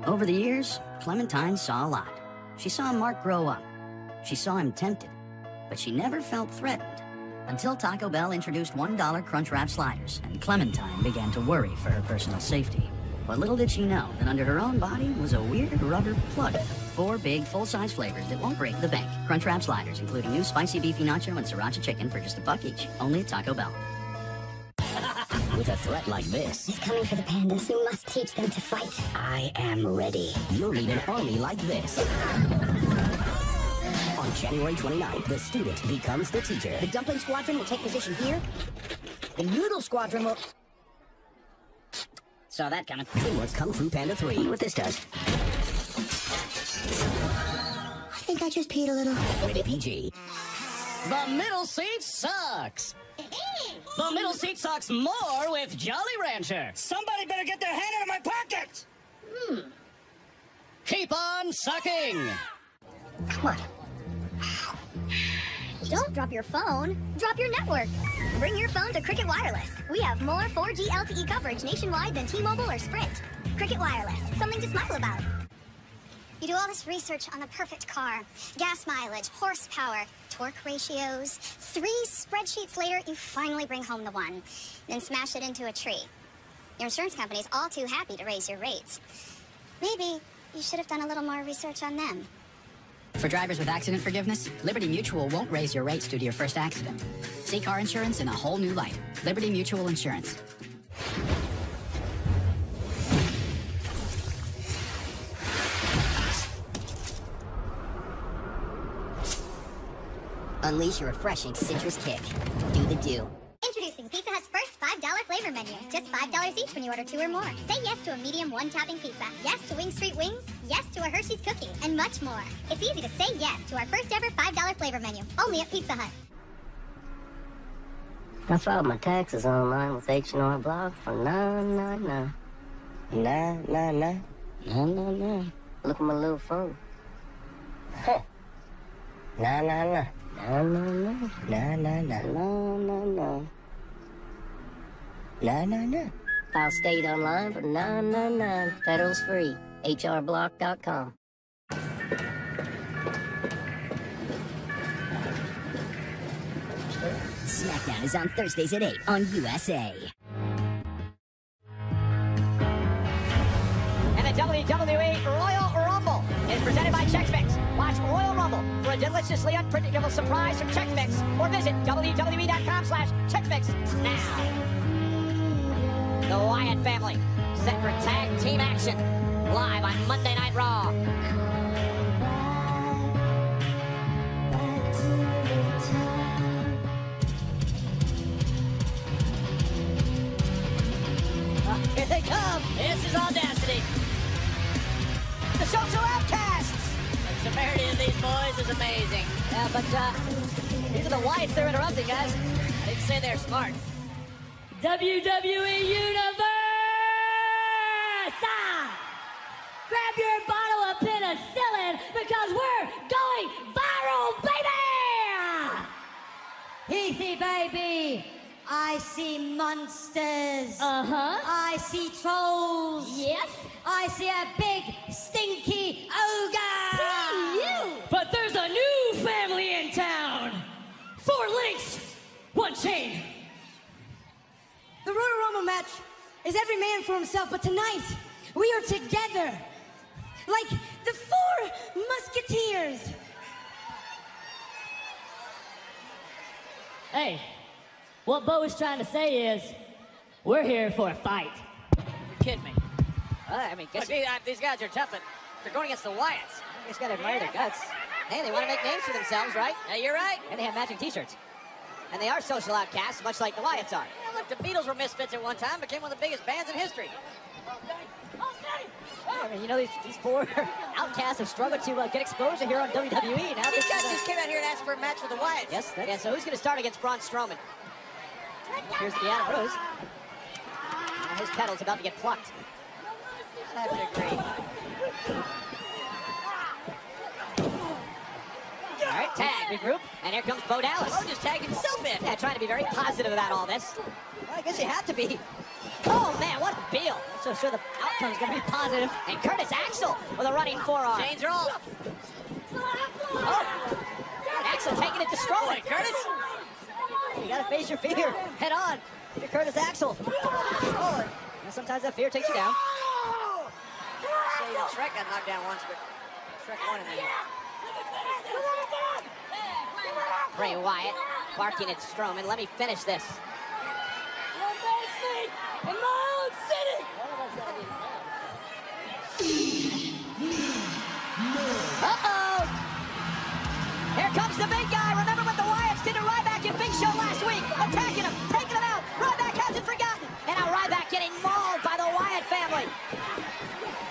Over the years, Clementine saw a lot. She saw Mark grow up. She saw him tempted, but she never felt threatened until Taco Bell introduced $1 Crunchwrap sliders, and Clementine began to worry for her personal safety. But little did she know that under her own body was a weird rubber plug. 4 big, full-size flavors that won't break the bank. Crunchwrap sliders, including new spicy beefy nacho and sriracha chicken for just $1 each. Only at Taco Bell. With a threat like this, He's coming for the pandas. You must teach them to fight. I am ready. You'll need an army like this. On January 29th, the student becomes the teacher. The Dumpling Squadron will take position here. The Noodle Squadron will... Saw that coming. DreamWorks Kung Fu Panda 3. What this does. I think I just peed a little. Rated PG. The middle seat sucks. The middle seat sucks more with Jolly Rancher. Somebody better get their hand into my pocket! Keep on sucking. Come on. Don't drop your phone, drop your network. Bring your phone to Cricket Wireless. We have more 4G LTE coverage nationwide than T-Mobile or Sprint. Cricket Wireless, something to smile about. You do all this research on the perfect car. Gas mileage, horsepower, torque ratios. 3 spreadsheets later, you finally bring home the one. Then smash it into a tree. Your insurance company's all too happy to raise your rates. Maybe you should have done a little more research on them. For drivers with accident forgiveness, Liberty Mutual won't raise your rates due to your first accident. See car insurance in a whole new light. Liberty Mutual Insurance. Unleash your refreshing citrus kick. Do the do. Introducing Pizza Hut's first $5 flavor menu. Just $5 each when you order 2 or more. Say yes to a medium 1-topping pizza. Yes to Wing Street Wings. Yes to a Hershey's cookie. And much more. It's easy to say yes to our first ever $5 flavor menu. Only at Pizza Hut. I filed my taxes online with H&R Block for $9.99. $9.99. $9.99. Look at my little phone. Huh. $9.99. $9.99. $9.99. $9.99. File state online for $9.99. Federal's free. HRBlock.com. SmackDown is on Thursdays at 8 on USA. And the WWE Royal Rumble is presented by Chex Mix. Watch Royal Rumble for a deliciously unpredictable surprise from Chex Mix, or visit WWE.com/ChexMix now. The Wyatt family set for tag team action. Live on Monday Night Raw. Here they come. This is Audacity. The Social Outcasts. The severity of these boys is amazing. Yeah, but these are the Wyatts they're interrupting, guys. I didn't say they're smart. WWE Universe! Grab your bottle of penicillin because we're going viral, baby! Easy, baby. I see monsters. Uh-huh. I see trolls. Yes. I see a big, stinky ogre. You. But there's a new family in town. 4 links, 1 chain. The Royal Rumble match is every man for himself, but tonight we are together, like the 4 musketeers. Hey, what Bo is trying to say is, we're here for a fight. You're kidding me. I mean, these guys are tough, but they're going against the Wyatts. You just gotta admire their guts. Hey, they want to make names for themselves, right? Hey, you're right. And they have matching T-shirts. And they are social outcasts, much like the Wyatts are. Yeah, look, the Beatles were misfits at one time, became one of the biggest bands in history. I mean, you know, these 4 outcasts have struggled to get exposure here on WWE. Now These guys just came out here and asked for a match with the Wyatts. Yes, yeah, so who's going to start against Braun Strowman? Here's Deanna Rose. His pedal's about to get plucked. I have to agree. All right, tag, big group. And here comes Bo Dallas. Bo just tagged himself in. Yeah, trying to be very positive about all this. Well, I guess you have to be. Oh, man, what a deal. I'm so sure the outcome's going to be positive. And Curtis Axel with a running forearm. Chains are off. Oh, Axel taking it to Strowman. Curtis. You got to face your fear head on. You're Curtis Axel. Oh, and sometimes that fear takes you down. So Shrek got knocked down once, but Shrek won in the end. Bray Wyatt barking at Strowman. Let me finish this. You embarrass me in my own city! Uh-oh! Here comes the big guy. Remember what the Wyatts did to Ryback and Big Show last week? Attacking him, taking him out. Ryback hasn't forgotten. And now Ryback getting mauled by the Wyatt family.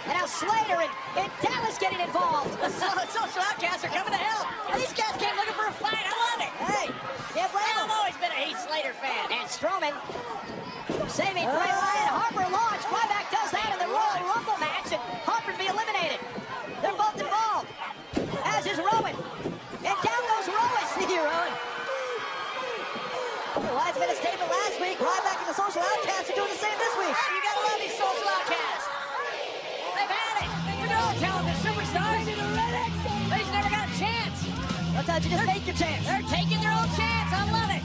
And now Slater and Dallas getting involved. The social outcasts are coming to help. These guys came looking for a fight. I love it. Hey, can't blame I've him. always been a Heath Slater fan. And Strowman saving Bray Wyatt. Harper launched. Ryback does that in the Royal Rumble match, and Harper be eliminated. They're both involved, as is Rowan. And down goes Rowan. See you, Rowan. Wyatt's made a statement last week. Ryback and the social outcasts are doing the same this week. You gotta love these social outcasts. They've had it. They're all talented superstars. They just never got a chance. Sometimes you just make your chance. They're taking their own chance. I love it.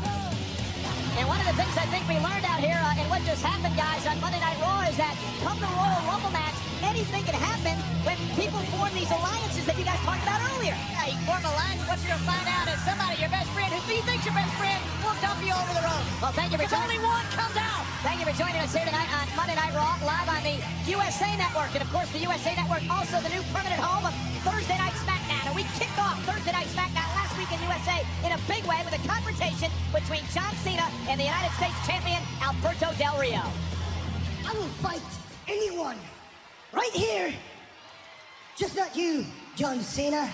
And one of the things I think we learned out here in what just happened, guys, on Monday Night Raw is that come the Royal Rumble match, anything can happen when people form these alliances that you guys talked about earlier. Yeah, you form an alliance. What you're gonna find out is somebody, your best friend, who you think's your best friend, will dump you over the road. Well, thank you for Only one comes out. Thank you for joining us here tonight on Monday Night Raw, live on the USA Network. And, of course, the USA Network, also the new permanent home of Thursday Night SmackDown. And we kicked off Thursday Night SmackDown last week in USA in a big way with a confrontation between John Cena and the United States champion, Alberto Del Rio. I will fight anyone right here. Just not you, John Cena.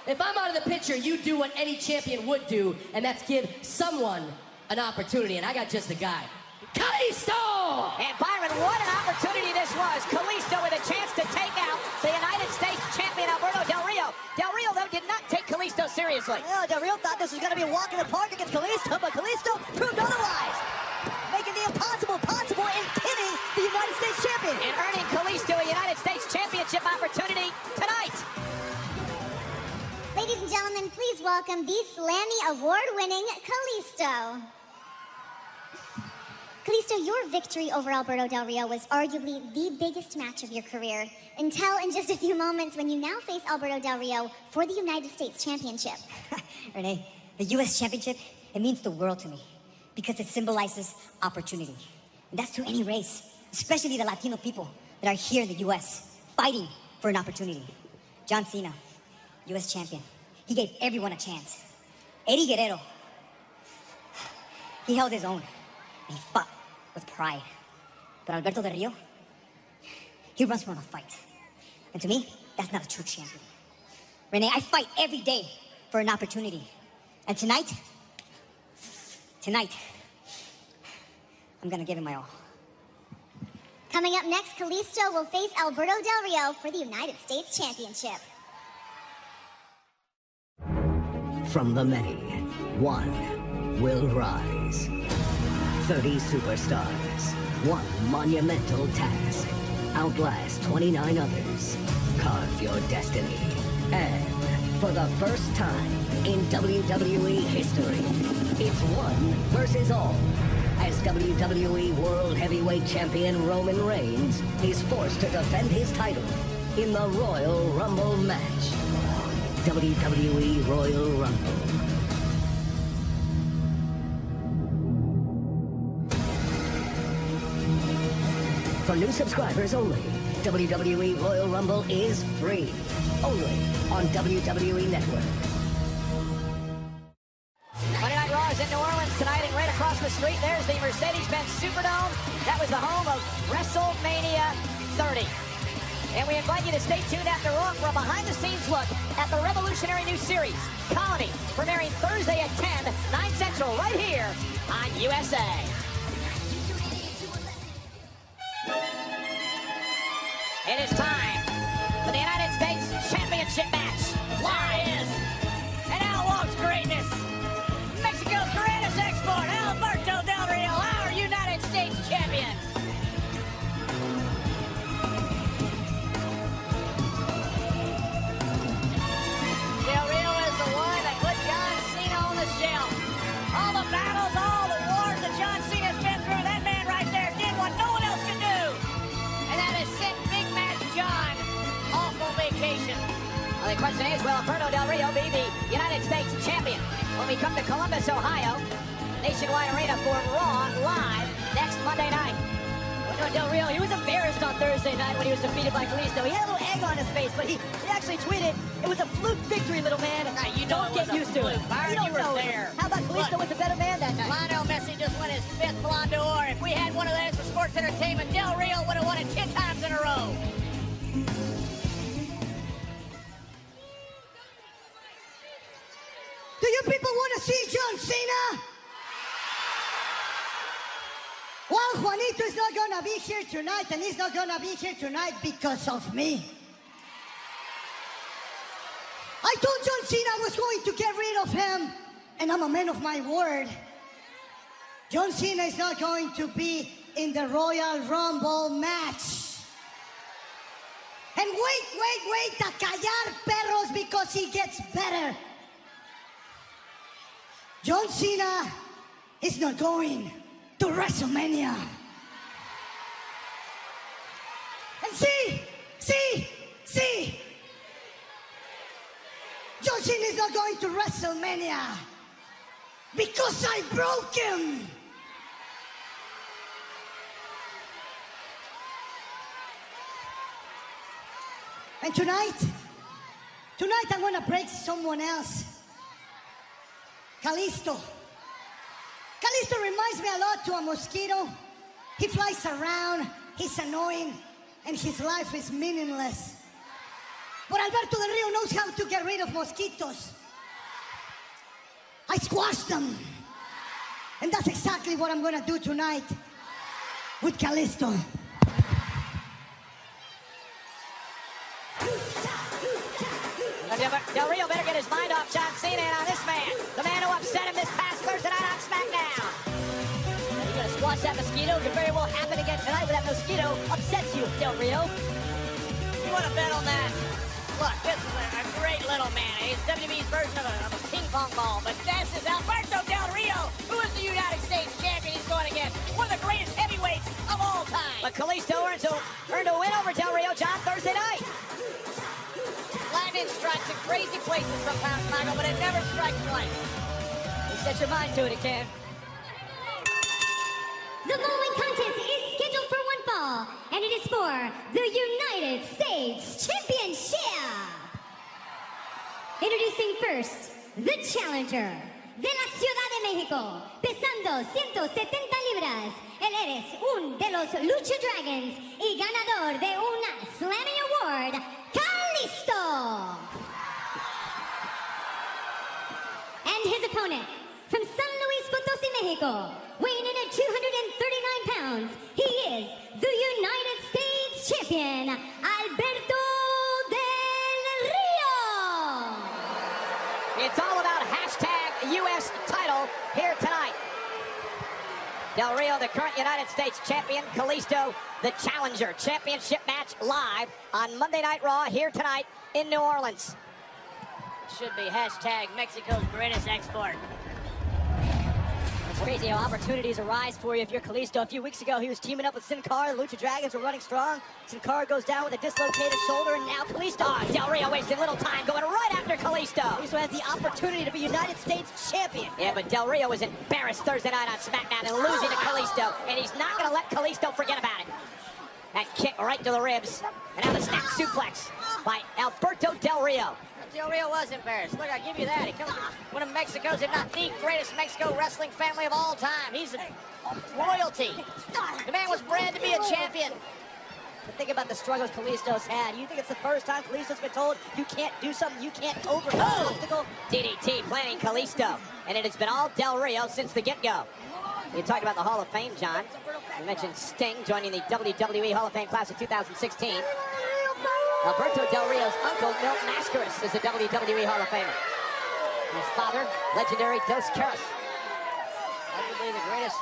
If I'm out of the picture, you do what any champion would do, and that's give someone an opportunity, and I got just the guy. Kalisto! And Byron, what an opportunity this was. Kalisto with a chance to take out the United States champion, Alberto Del Rio. Del Rio, though, did not take Kalisto seriously. Well, Del Rio thought this was going to be a walk in the park against Kalisto, but Kalisto proved otherwise, making the impossible possible and pinning the United States champion. And earning Kalisto a United States championship opportunity tonight. Ladies and gentlemen, please welcome the Slammy Award-winning Kalisto. Kalisto, your victory over Alberto Del Rio was arguably the biggest match of your career, until in just a few moments when you now face Alberto Del Rio for the United States Championship. Renee, the U.S. Championship, it means the world to me because it symbolizes opportunity. And that's to any race, especially the Latino people that are here in the U.S. fighting for an opportunity. John Cena, U.S. champion. He gave everyone a chance. Eddie Guerrero, he held his own. And he fought with pride. But Alberto Del Rio, he runs from a fight. And to me, that's not a true champion. Renee, I fight every day for an opportunity. And tonight, I'm gonna give it my all. Coming up next, Kalisto will face Alberto Del Rio for the United States Championship. From the many, one will rise. 30 superstars, one monumental task. Outlast 29 others. Carve your destiny. And for the first time in WWE history, it's one versus all. As WWE World Heavyweight Champion Roman Reigns is forced to defend his title in the Royal Rumble match. WWE Royal Rumble. For new subscribers only, WWE Royal Rumble is free. Only on WWE Network. Monday Night Raw is in New Orleans tonight, and right across the street, there's the Mercedes-Benz Superdome. That was the home of WrestleMania 30. And we invite you to stay tuned after Raw for a behind-the-scenes look at the revolutionary new series, Colony, premiering Thursday at 10, 9 Central, right here on USA. It is time for the United States Championship match. Live and Outlaws greatness. Mexico's greatest export, Alberto Del Rio, our United States champion. Del Rio is the one that put John Cena on the shelf. All the battles, all the wars that John Cena's been through, that man right there did what no one else can do. And that is sent Big Match John off on vacation. Well, the question is, will Alberto Del Rio be the United States champion when we come to Columbus, Ohio, Nationwide Arena for Raw live next Monday night? Well, Del Rio, he was embarrassed on Thursday night when he was defeated by Kalisto. He had a little egg on his face, but he actually tweeted, "It was a fluke victory, little man." Now, you know don't get used to it. Byron, you were there. How about Kalisto was the better man that night? Lionel Messi just won his 5th Ballon d'Or. If we had one of those for sports entertainment, Del Rio would have won it 10 times in a row. Do you people want to see John Cena? Well, Juanito is not going to be here tonight, and he's not going to be here tonight because of me. I told John Cena I was going to get rid of him, and I'm a man of my word. John Cena is not going to be in the Royal Rumble match. And wait, a callar perros, because he gets better. John Cena is not going to WrestleMania. And see. John Cena is not going to WrestleMania because I broke him. And tonight I'm gonna break someone else. Kalisto reminds me a lot to a mosquito. He flies around, he's annoying, and his life is meaningless. But Alberto Del Rio knows how to get rid of mosquitoes. I squashed them. And that's exactly what I'm gonna do tonight with Kalisto. Del Rio better get his mind off John Cena and on this man, the man who upset him this past Thursday night on SmackDown. Now, you're gonna squash that mosquito? It could very well happen again tonight when that mosquito upsets you, Del Rio. You want to bet on that? Look, this is a great little man. He's WWE's version of a ping pong ball. But this is Alberto Del Rio, who is the United States champion. He's going against one of the greatest heavyweights of all time. But Kalisto earned a win over Del Rio, John, Thursday night. Lightning strikes in crazy places sometimes, Michael, but it never strikes twice. You set your mind to it, it can. The following contest is for the United States Championship. Introducing first, the challenger de la Ciudad de México, pesando 170 libras. Él es un de los Lucha Dragons y ganador de un Slammy Award, Kalisto. And his opponent, from San Luis Potosí, Mexico, weighing in at 239 pounds, he is the United States Champion, Alberto Del Rio. It's all about hashtag US title here tonight. Del Rio, the current United States champion, Kalisto, the challenger. Championship match live on Monday Night Raw here tonight in New Orleans. Should be hashtag Mexico's greatest export. It's crazy how opportunities arise for you if you're Kalisto. A few weeks ago, he was teaming up with Sin Cara. The Lucha Dragons were running strong. Sin Cara goes down with a dislocated shoulder, and now Kalisto. Oh, Del Rio wasted little time going right after Kalisto. Kalisto has the opportunity to be United States champion. Yeah, but Del Rio was embarrassed Thursday night on SmackDown and losing to Kalisto, and he's not going to let Kalisto forget about it. That kick right to the ribs, and now the snap suplex by Alberto Del Rio. Del Rio was embarrassed. Look, I'll give you that. He comes from one of Mexico's, if not the greatest Mexico wrestling family of all time. He's royalty. The man was bred to be a champion. But think about the struggles Kalisto's had. You think it's the first time Kalisto's been told you can't do something, you can't overcome an obstacle? DDT planning Kalisto, and it has been all Del Rio since the get-go. You talked about the Hall of Fame, John. You mentioned Sting joining the WWE Hall of Fame class of 2016. Alberto Del Rio's uncle, Milt Mascaras, is a WWE Hall of Famer. His father, legendary Dos Caras. Arguably the greatest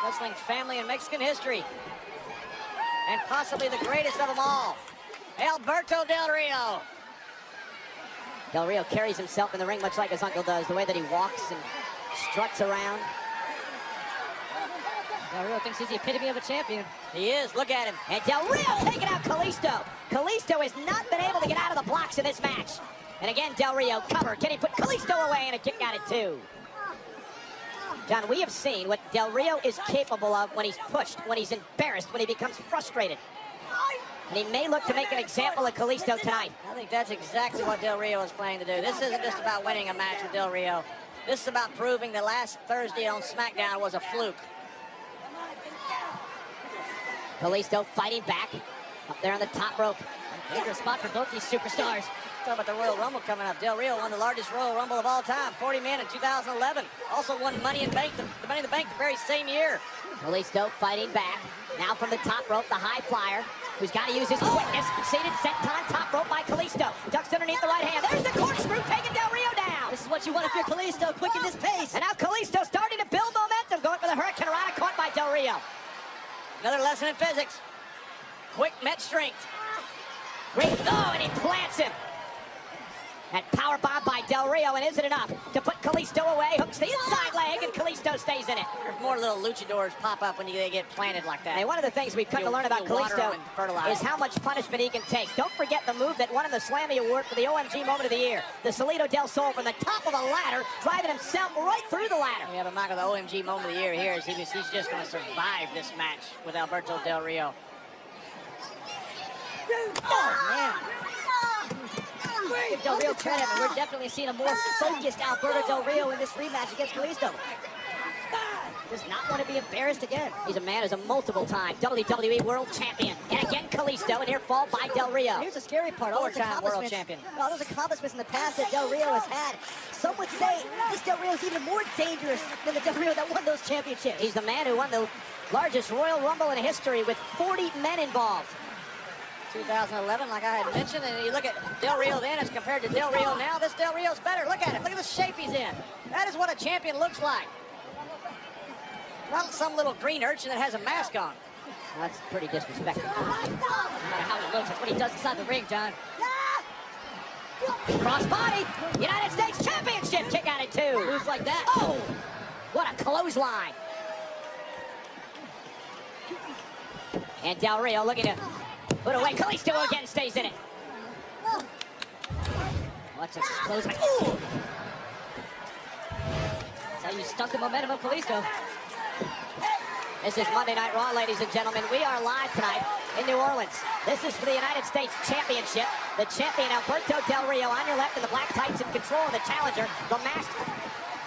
wrestling family in Mexican history. And possibly the greatest of them all, Alberto Del Rio. Del Rio carries himself in the ring much like his uncle does, the way that he walks and struts around. Del Rio thinks he's the epitome of a champion. He is, look at him. And Del Rio taking out Kalisto. Kalisto has not been able to get out of the blocks in this match. And again, Del Rio cover. Can he put Kalisto away? And a kick out at 2. John, we have seen what Del Rio is capable of when he's pushed, when he's embarrassed, when he becomes frustrated. And he may look to make an example of Kalisto tonight. I think that's exactly what Del Rio is planning to do. This isn't just about winning a match with Del Rio. This is about proving that last Thursday on SmackDown was a fluke. Kalisto fighting back up there on the top rope. Dangerous spot for both these superstars. Talk about the Royal Rumble coming up. Del Rio won the largest Royal Rumble of all time, 40 men in 2011. Also won Money in the Bank, the Money in the Bank the very same year. Kalisto fighting back. Now from the top rope, the high flyer, who's got to use his quickness. Seated senton, top rope by Kalisto. Ducks underneath the right hand. There's the corkscrew taking Del Rio down. This is what you want if you're Kalisto. Quicken this pace. And now Kalisto starting to build momentum. Going for the Hurricane Rana, caught by Del Rio. Another lesson in physics. Quick met strength. Great, oh, and he plants him. That power bomb by Del Rio, and is it enough to put Kalisto away? Hooks the inside leg, and Kalisto stays in it. There's more little luchadors pop up when they get planted like that. Hey, one of the things we've come to learn about Kalisto is how much punishment he can take. Don't forget the move that won him the Slammy Award for the OMG Moment of the Year. The Salito del Sol from the top of a ladder, driving himself right through the ladder. Yeah, but Michael, the OMG Moment of the Year here is he's just going to survive this match with Alberto Del Rio. Oh, man. Give Del Rio credit, and we're definitely seeing a more focused Alberto Del Rio in this rematch against Kalisto. Does not want to be embarrassed again. He's a man who's a multiple-time WWE World Champion. And again, Kalisto, and here fall by Del Rio. Here's the scary part. All those accomplishments, all those accomplishments in the past that Del Rio has had. Some would say this Del Rio is even more dangerous than the Del Rio that won those championships. He's the man who won the largest Royal Rumble in history with 40 men involved. 2011, like I had mentioned, and you look at Del Rio then as compared to Del Rio now, this Del Rio's better. Look at it. Look at the shape he's in. That is what a champion looks like. Not some little green urchin that has a mask on. Well, that's pretty disrespectful. No matter how he looks, that's what he does inside the ring, John. Crossbody, United States Championship kick out at 2. Moves like that. Oh, what a clothesline. And Del Rio looking to put away. Kalisto again stays in it. Watch this clothesline. Ooh! That's how you stunt the momentum of Kalisto. This is Monday Night Raw, ladies and gentlemen. We are live tonight in New Orleans. This is for the United States Championship. The champion, Alberto Del Rio, on your left in the black tights, in control of the challenger, the masked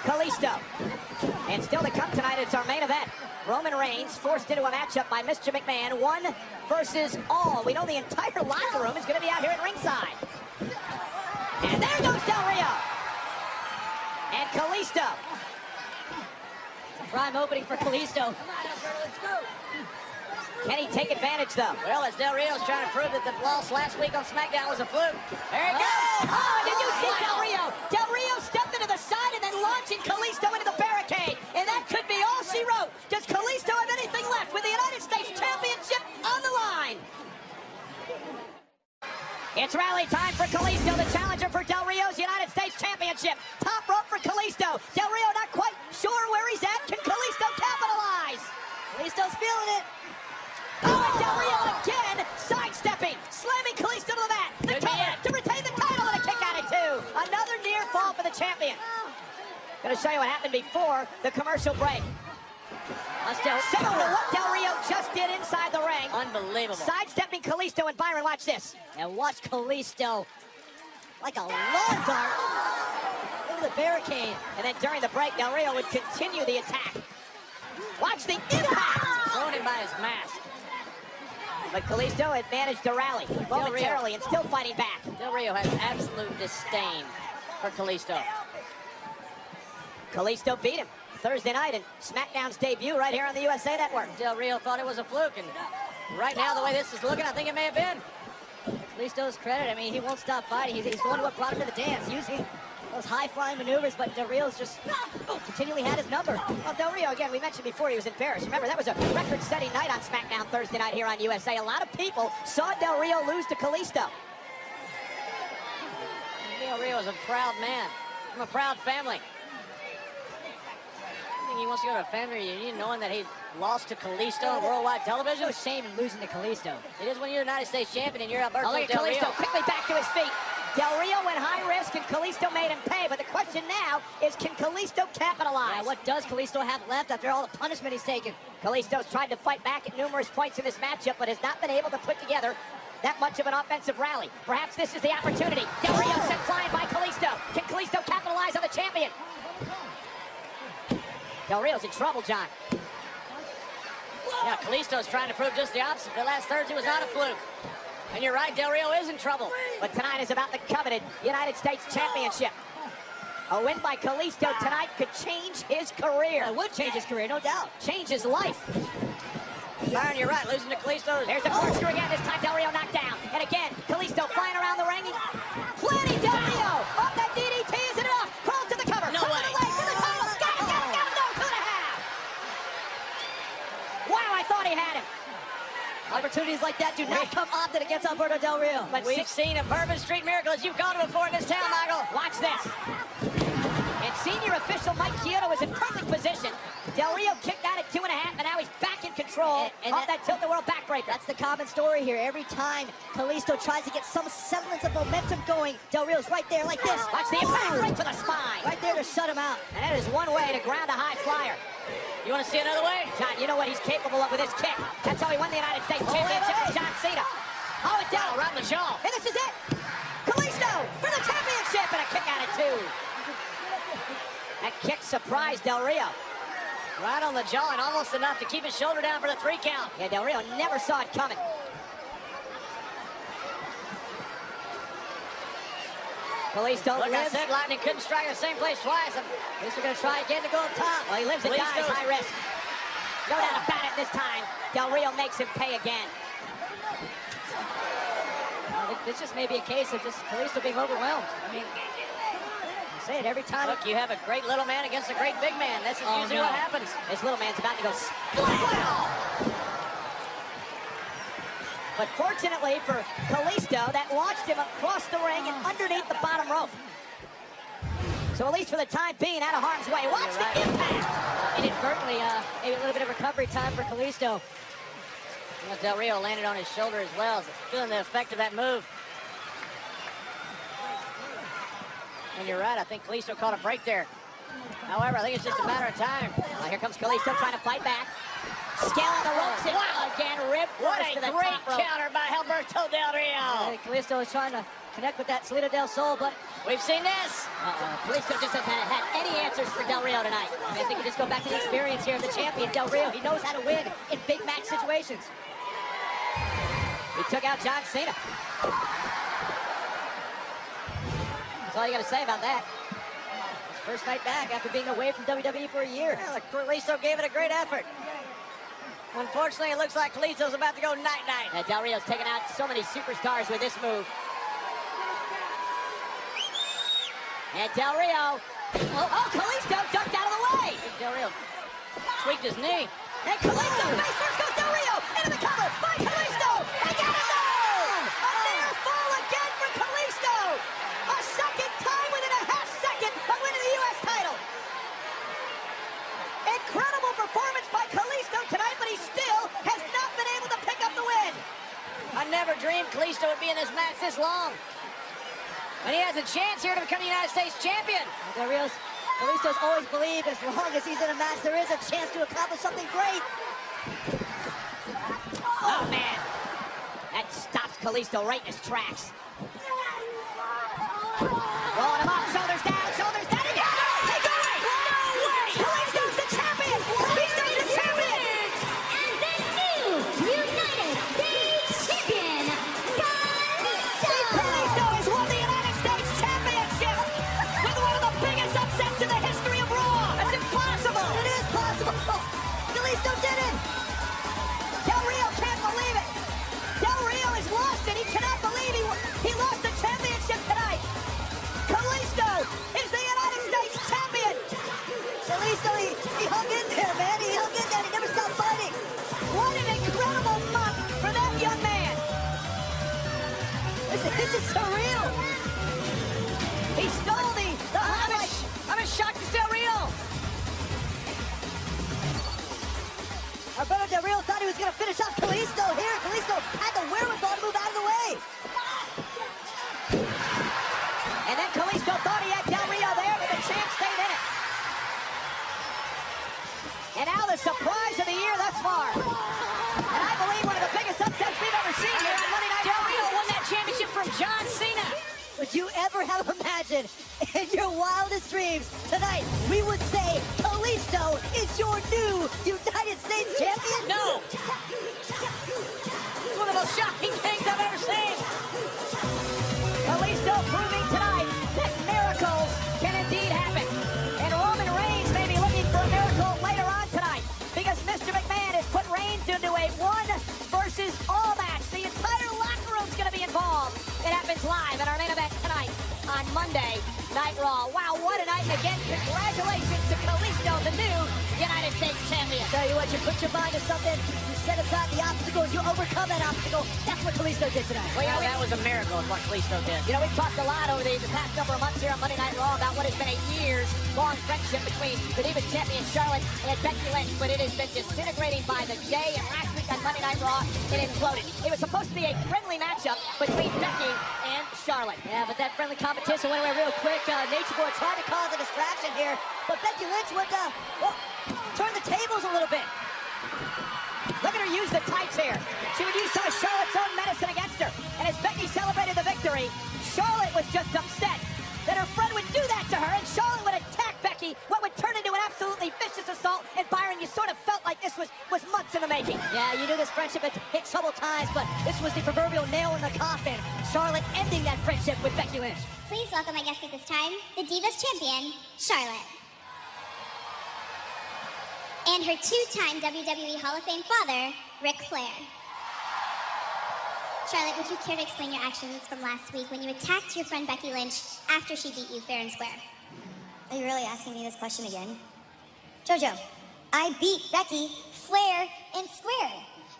Kalisto. And still to come tonight, it's our main event. Roman Reigns forced into a matchup by Mr. McMahon, 1 versus all. We know the entire locker room is going to be out here at ringside. And there goes Del Rio. And Kalisto. Prime opening for Kalisto. Let's go. Can he take advantage, though? Well, as Del Rio's trying to prove that the loss last week on SmackDown was a fluke. There he goes. Oh, did you see Del Rio? Del Rio stepped into the side and then launching Kalisto into the barricade. And that could be all she wrote. Does Kalisto have anything left with the United States Championship on the line? It's rally time for Kalisto, the challenger for Del Rio's United States Championship. Top rope for Kalisto. Del Rio not quite sure where he's at. Can Kalisto capitalize? Kalisto's feeling it. Oh, and Del Rio again, sidestepping, slamming Kalisto to the mat. The cover to retain the title and a kick out at 2. Another near fall for the champion. Gonna show you what happened before the commercial break. Similar to what Del Rio just did inside the ring. Unbelievable. Sidestepping Kalisto, and Byron, watch this. And watch Kalisto like a lawn dart over the barricade. And then during the break, Del Rio would continue the attack. Watch the impact. Thrown him by his mask. But Kalisto had managed to rally momentarily and still fighting back. Del Rio has absolute disdain for Kalisto. Kalisto beat him Thursday night in SmackDown's debut right here on the USA Network. Del Rio thought it was a fluke, and right now, the way this is looking, I think it may have been. Kalisto's credit, I mean, he won't stop fighting. He's going to what brought him to the dance, using those high-flying maneuvers, but Del Rio's just continually had his number. Well, Del Rio, again, we mentioned before he was embarrassed. Remember, that was a record-setting night on SmackDown Thursday night here on USA. A lot of people saw Del Rio lose to Kalisto. Del Rio is a proud man from a proud family. I think he wants to go to a family reunion knowing that he lost to Kalisto on worldwide television. No shame in losing to Kalisto. It is when you're United States champion and you're Alberto Del Rio. Kalisto quickly back to his feet. Del Rio went high risk and Kalisto made him pay, but the question now is, can Kalisto capitalize? Yeah, what does Kalisto have left after all the punishment he's taken? Kalisto's tried to fight back at numerous points in this matchup, but has not been able to put together that much of an offensive rally. Perhaps this is the opportunity. Del Rio sent flying by Kalisto. Can Kalisto capitalize on the champion? Del Rio's in trouble, John. Yeah, Kalisto's trying to prove just the opposite. The last Thursday was not a fluke. And you're right, Del Rio is in trouble. But tonight is about the coveted United States Championship. A win by Kalisto tonight could change his career. It would change his career, no doubt. Change his life. Byron, you're right, losing to Kalisto. There's the corkscrew again, this time Del Rio knocked down. And again, Kalisto flying around the ring. Planning Del Rio. Up that DDT, is it enough? Crawls to the cover. No way. The leg for the title. Got him, no, 2.5. Wow, I thought he had him. Opportunities like that do not come often against Alberto Del Rio. But we've seen a Bourbon Street miracle as you've gone to before in this town, Michael. Watch this. And senior official Mike Chiodo is in perfect position. Del Rio kicked out at 2.5, and now he's back in control of that tilt-the-world backbreaker. That's the common story here. Every time Kalisto tries to get some semblance of momentum going, Del Rio's right there like this. Watch the impact right to the spine. Right there to shut him out. And that is one way to ground a high flyer. You want to see another way? John, you know what he's capable of with his kick. That's how he won the United States Championship with John Cena. Oh, it down. Around the jaw. And this is it. Kalisto for the championship, and a kick out at 2. That kick surprised Del Rio. Right on the jaw and almost enough to keep his shoulder down for the 3 count. Yeah, Del Rio never saw it coming. Kalisto Like lives. I said, Lightning couldn't strike the same place twice. Kalisto gonna try again to go up top. Well, he lives and dies, high risk. No doubt about it this time. Del Rio makes him pay again. This just may be a case of just Kalisto being overwhelmed. I mean, I say it every time. Look, you have a great little man against a great big man. This is usually what happens. This little man's about to go splat. But fortunately for Kalisto, that launched him across the ring and underneath the bottom rope. So at least for the time being, out of harm's way. Watch the impact. Inadvertently, maybe a little bit of recovery time for Kalisto. Well, Del Rio landed on his shoulder as well, feeling the effect of that move. And you're right, I think Kalisto caught a break there. However, I think it's just a matter of time. Here comes Kalisto trying to fight back. Scaling the ropes in again, rib first to the great top rope. counter by Alberto Del Rio. Kalisto is trying to connect with that Salida del Sol, but We've seen this. Kalisto just hasn't had any answers for Del Rio tonight. I mean, I think we just go back to the experience here of the champion, Del Rio. He knows how to win in big match situations. He took out John Cena. That's all you got to say about that. His first night back after being away from WWE for a year. Well, Kalisto gave it a great effort. Unfortunately, it looks like Kalisto's about to go night-night. Del Rio's taken out so many superstars with this move. And Del Rio. Oh, Kalisto ducked out of the way. Del Rio tweaked his knee. And Kalisto face first goes Del Rio. Into the cover by Kalisto. And got it down. A near fall again for Kalisto. A second time within a half second of winning the U.S. title. Incredible performance by Kalisto tonight, but he still has not been able to pick up the win. I never dreamed Kalisto would be in this match this long. And he has a chance here to become the United States champion. Kalisto's always believed as long as he's in a match, there is a chance to accomplish something great. Oh, man. That stops Kalisto right in his tracks. Rolling him up, shoulders down, and yeah! Take away! No way! Kalisto's the champion! Kalisto's the champion! And the new United States champion, Kalisto! Kalisto has won the United States Championship with one of the biggest upsets in the history of Raw! That's impossible! It is possible. Oh, Kalisto did it. Del Rio can't believe it! Del Rio has lost it! He cannot believe he lost the championship tonight! Kalisto is the United States champion! Kalisto, he hung in there, man. He hung in there. He never stopped fighting. What an incredible month for that young man! This is surreal. He stole the I'm as shocked as Del Rio. Alberto Del Rio thought he was going to finish off Kalisto here. Kalisto had the wherewithal to move out of the way. And then Kalisto thought he had Del Rio there, but the champ stayed in it. And now the surprise of the year thus far. And I believe one of the biggest upsets we've ever seen here on Monday Night Del Raw. Rio won that championship from John Cena. Would you ever have imagined in your wildest dreams tonight we would say Kalisto is your new United States champion? No. It's one of the most shocking things I've ever seen. Kalisto proving tonight that miracles can indeed happen. And Roman Reigns may be looking for a miracle later on tonight because Mr. McMahon has put Reigns into a 1 versus all match. The entire locker room's going to be involved. It happens live at our main event tonight on Monday Night Raw. Wow, what a night. And again, congratulations to Kalisto, the new United States champion. Tell you what, you put your mind to something, you set aside the obstacle, you overcome that obstacle. That's what Kalisto did tonight. Well, you know, That was a miracle of what Kalisto did. You know, we've talked a lot over the past couple of months here on Monday Night Raw about what has been a years-long friendship between the Divas champion Charlotte and Becky Lynch, but it has been disintegrating by the day, and last week on Monday Night Raw, it imploded. It was supposed to be a friendly matchup between Becky and Charlotte. Yeah, but that friendly competition went away real quick. Nature Boy tried to cause a distraction here, but Becky Lynch would turn the tables a little bit. Look at her use the tights here. She would use some of Charlotte's own medicine against her. And as Becky celebrated the victory, Charlotte was just upset that her friend would do that to her, and Charlotte would attack Becky, what would turn into an absolutely vicious assault. And Byron, you sort of felt like this was months in the making. Yeah, you knew this friendship had hit trouble times, but this was the proverbial nail in the coffin. Charlotte ending that friendship with Becky Lynch. Please welcome my guest at this time, the Divas champion, Charlotte. And her 2-time WWE Hall of Fame father, Ric Flair. Charlotte, would you care to explain your actions from last week when you attacked your friend Becky Lynch after she beat you fair and square? Are you really asking me this question again? JoJo, I beat Becky fair and square.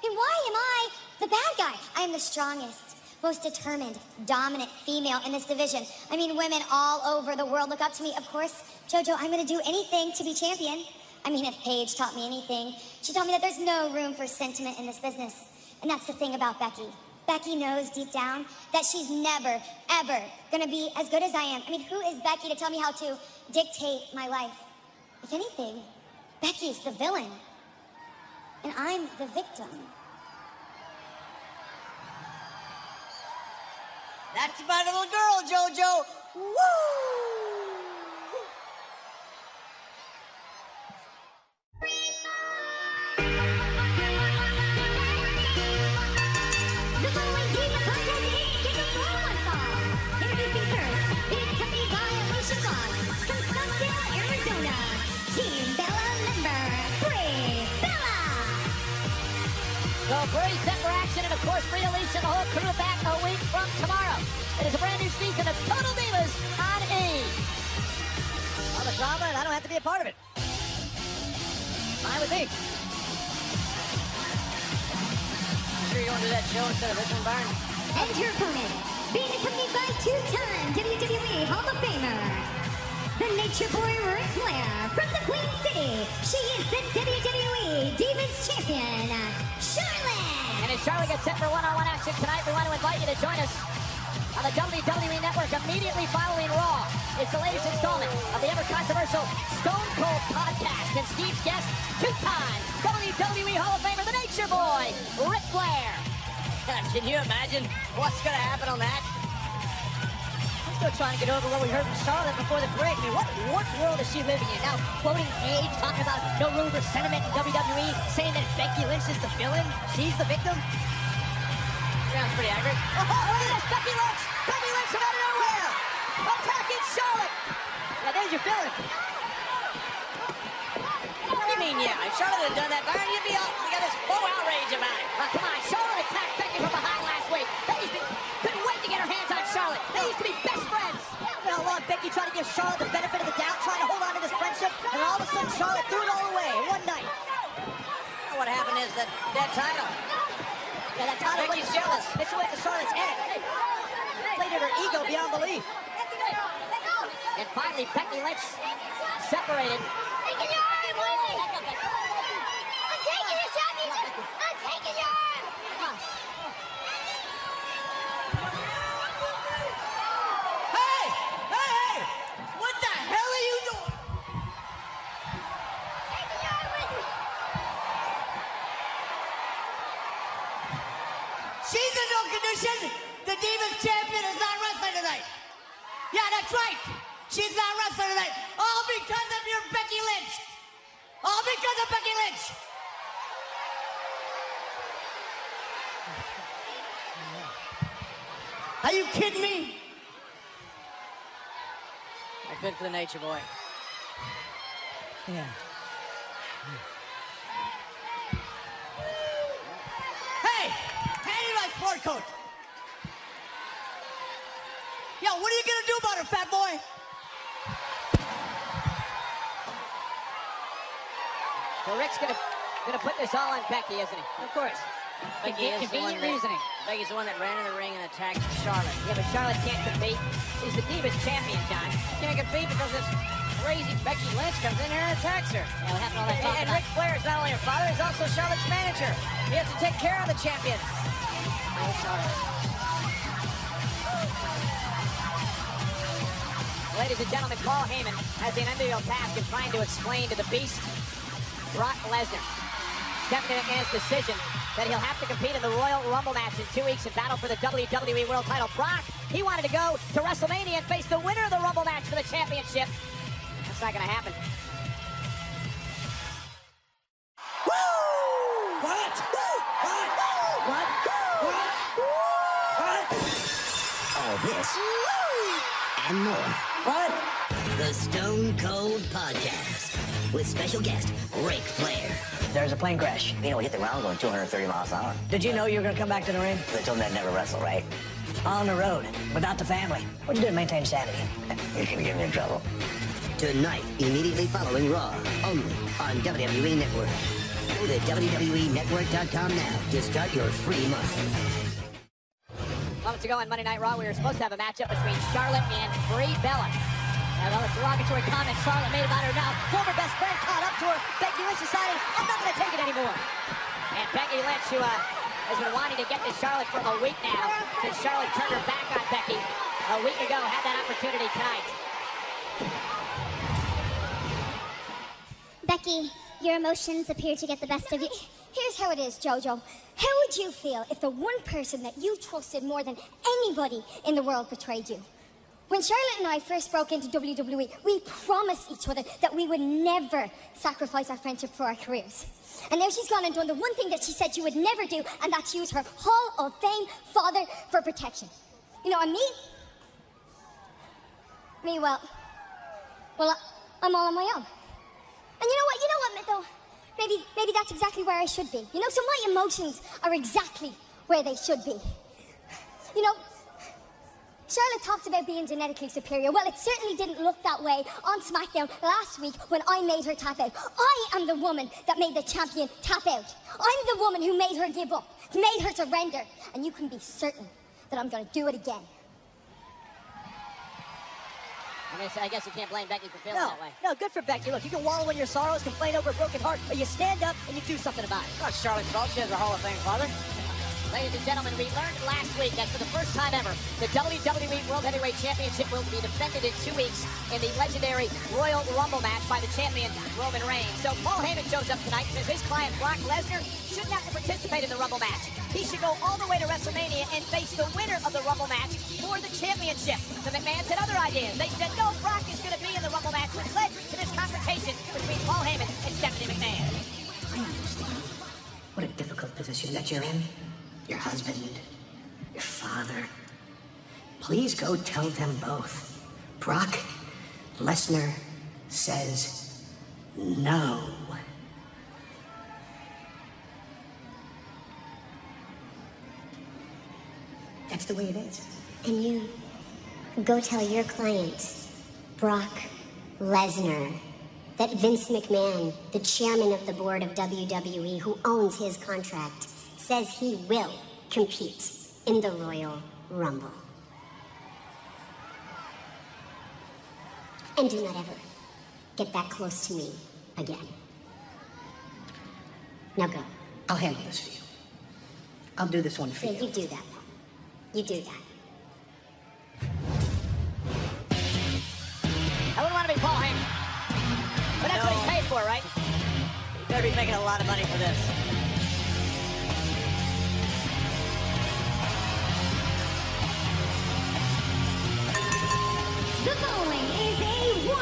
And why am I the bad guy? I am the strongest, most determined, dominant female in this division. I mean, women all over the world look up to me. Of course, JoJo, I'm gonna do anything to be champion. I mean, if Paige taught me anything, she told me that there's no room for sentiment in this business. And that's the thing about Becky. Becky knows deep down that she's never, ever gonna be as good as I am. I mean, who is Becky to tell me how to dictate my life? If anything, Becky's the villain. I'm the victim. That's my little girl, JoJo. Woo! The following team of contest is scheduled for one fall. Introducing first, being accompanied by Alicia Fox from Scottsdale, Arizona. Team Bella member, Brie Bella. So Bree set for action, and of course, Brie, Alicia, and the whole crew back a week from tomorrow. It is a brand new season of Total Divas on E! All the drama, and I don't have to be a part of it. Fine with me. Sure you don't do that show instead of this one, Byron? And your opponent, being accompanied by two-time WWE Hall of Famer, the Nature Boy Ric Flair from the Queen City. She is the WWE Divas Champion, Charlotte. And as Charlotte gets set for one-on-one action tonight, we want to invite you to join us on the WWE Network immediately following Raw. It's the latest installment of the ever-controversial Stone Cold podcast. And Steve's guest, two-time WWE Hall of Famer, the Nature Boy, Ric Flair. Can you imagine what's going to happen on that? I'm still trying to get over what we heard from Charlotte before the break. I mean, what world is she living in? Now, quoting Paige, talking about no room for sentiment in WWE, saying that Becky Lynch is the villain, she's the victim. Sounds pretty accurate. Oh, look at this, Becky Lynch! Becky Lynch from out of nowhere! Attacking Charlotte! Now, there's your villain. What do you mean, yeah? If Charlotte had done that, Byron, you'd be all, you got this full outrage about it. Come on, Charlotte attacked Becky from behind last week. Couldn't wait to get her hands on Charlotte. They used to be best friends. You know, Becky tried to give Charlotte the benefit of the doubt, trying to hold on to this friendship, and all of a sudden Charlotte threw it all away in one night. Well, what happened is that title. Yeah, that title Becky's went to jealous. Charlotte. It's went to Charlotte's head. Played at her ego beyond belief. And finally, Becky Lynch separated. Taking your arm, Willie. I'm taking your championship. I'm taking your arm. Hey! Hey! What the hell are you doing? Taking your arm, Willie. She's in no condition. The Divas Champion is not wrestling tonight. Yeah, that's right. She's not wrestling tonight. All because of your Becky Lynch. All because of Becky Lynch. Are you kidding me? Good for the Nature Boy. Yeah. Hey! Hand me my sport coat. Yo, what are you gonna do about it, fat boy? So Rick's gonna put this all on Becky, isn't he? Of course. Becky is the one Convenient reasoning. Becky's the one that ran in the ring and attacked Charlotte. Yeah, but Charlotte can't compete. She's the Divas Champion, John. Can't compete because this crazy Becky Lynch comes in here and attacks her. Yeah, what happened to all that talk And about? Ric Flair is not only her father, he's also Charlotte's manager. He has to take care of the champion. Oh, Charlotte. Ladies and gentlemen, Paul Heyman has the unenviable task of trying to explain to the Beast, Brock Lesnar, Stephanie McMahon's decision that he'll have to compete in the Royal Rumble match in 2 weeks and battle for the WWE World title. Brock, he wanted to go to WrestleMania and face the winner of the Rumble match for the championship. That's not going to happen. All this and more. What? The Stone Cold Podcast with special guest Ric Flair. There's a plane crash. You know, we hit the ground going 230 miles an hour. Did you know you were going to come back to the ring? They told me I'd never wrestle, right? On the road, without the family. What'd you do to maintain sanity? You're gonna get me in trouble. Tonight, immediately following Raw, only on WWE Network. Go to WWENetwork.com now to start your free month. Moments ago on Monday Night Raw, we were supposed to have a matchup between Charlotte and Brie Bella. And all the derogatory comments Charlotte made about her now former best friend caught up to her. Becky Lynch decided, I'm not going to take it anymore. And Becky Lynch, who has been wanting to get to Charlotte for a week now, since Charlotte turned her back on Becky a week ago, had that opportunity tonight. Becky, your emotions appear to get the best of you. Here's how it is, Jojo. How would you feel if the one person that you trusted more than anybody in the world betrayed you? When Charlotte and I first broke into WWE, we promised each other that we would never sacrifice our friendship for our careers. And now she's gone and done the one thing that she said she would never do, and that's use her Hall of Fame father for protection. You know, and me, well, I'm all on my own. And you know what, though? Maybe that's exactly where I should be. You know, so my emotions are exactly where they should be. You know, Charlotte talks about being genetically superior. Well, it certainly didn't look that way on SmackDown last week when I made her tap out. I am the woman that made the champion tap out. I'm the woman who made her give up, made her surrender. And you can be certain that I'm going to do it again. I guess you can't blame Becky for feeling that way. No, good for Becky. Look, you can wallow in your sorrows, complain over a broken heart, but you stand up and you do something about it. Not Charlotte's fault. She has her Hall of Fame father. Ladies and gentlemen, we learned last week that for the first time ever, the WWE World Heavyweight Championship will be defended in 2 weeks in the legendary Royal Rumble match by the champion, Roman Reigns. So Paul Heyman shows up tonight and says his client, Brock Lesnar, shouldn't have to participate in the Rumble match. He should go all the way to WrestleMania and face the winner of the Rumble match for the championship. The McMahons had other ideas. They said, no, Brock is going to be in the Rumble match, which led to this confrontation between Paul Heyman and Stephanie McMahon. I understand. What a difficult position that you're in. Your husband, your father. Please go tell them both. Brock Lesnar says no. That's the way it is. And you go tell your client, Brock Lesnar, that Vince McMahon, the chairman of the board of WWE, who owns his contract, says he will compete in the Royal Rumble. And do not ever get that close to me again. Now go. I'll handle this for you. I'll do this one for you. You do that, Paul. You do that. I wouldn't want to be Paul Heyman. But that's what he's paid for, right? He better be making a lot of money for this. The following is a 1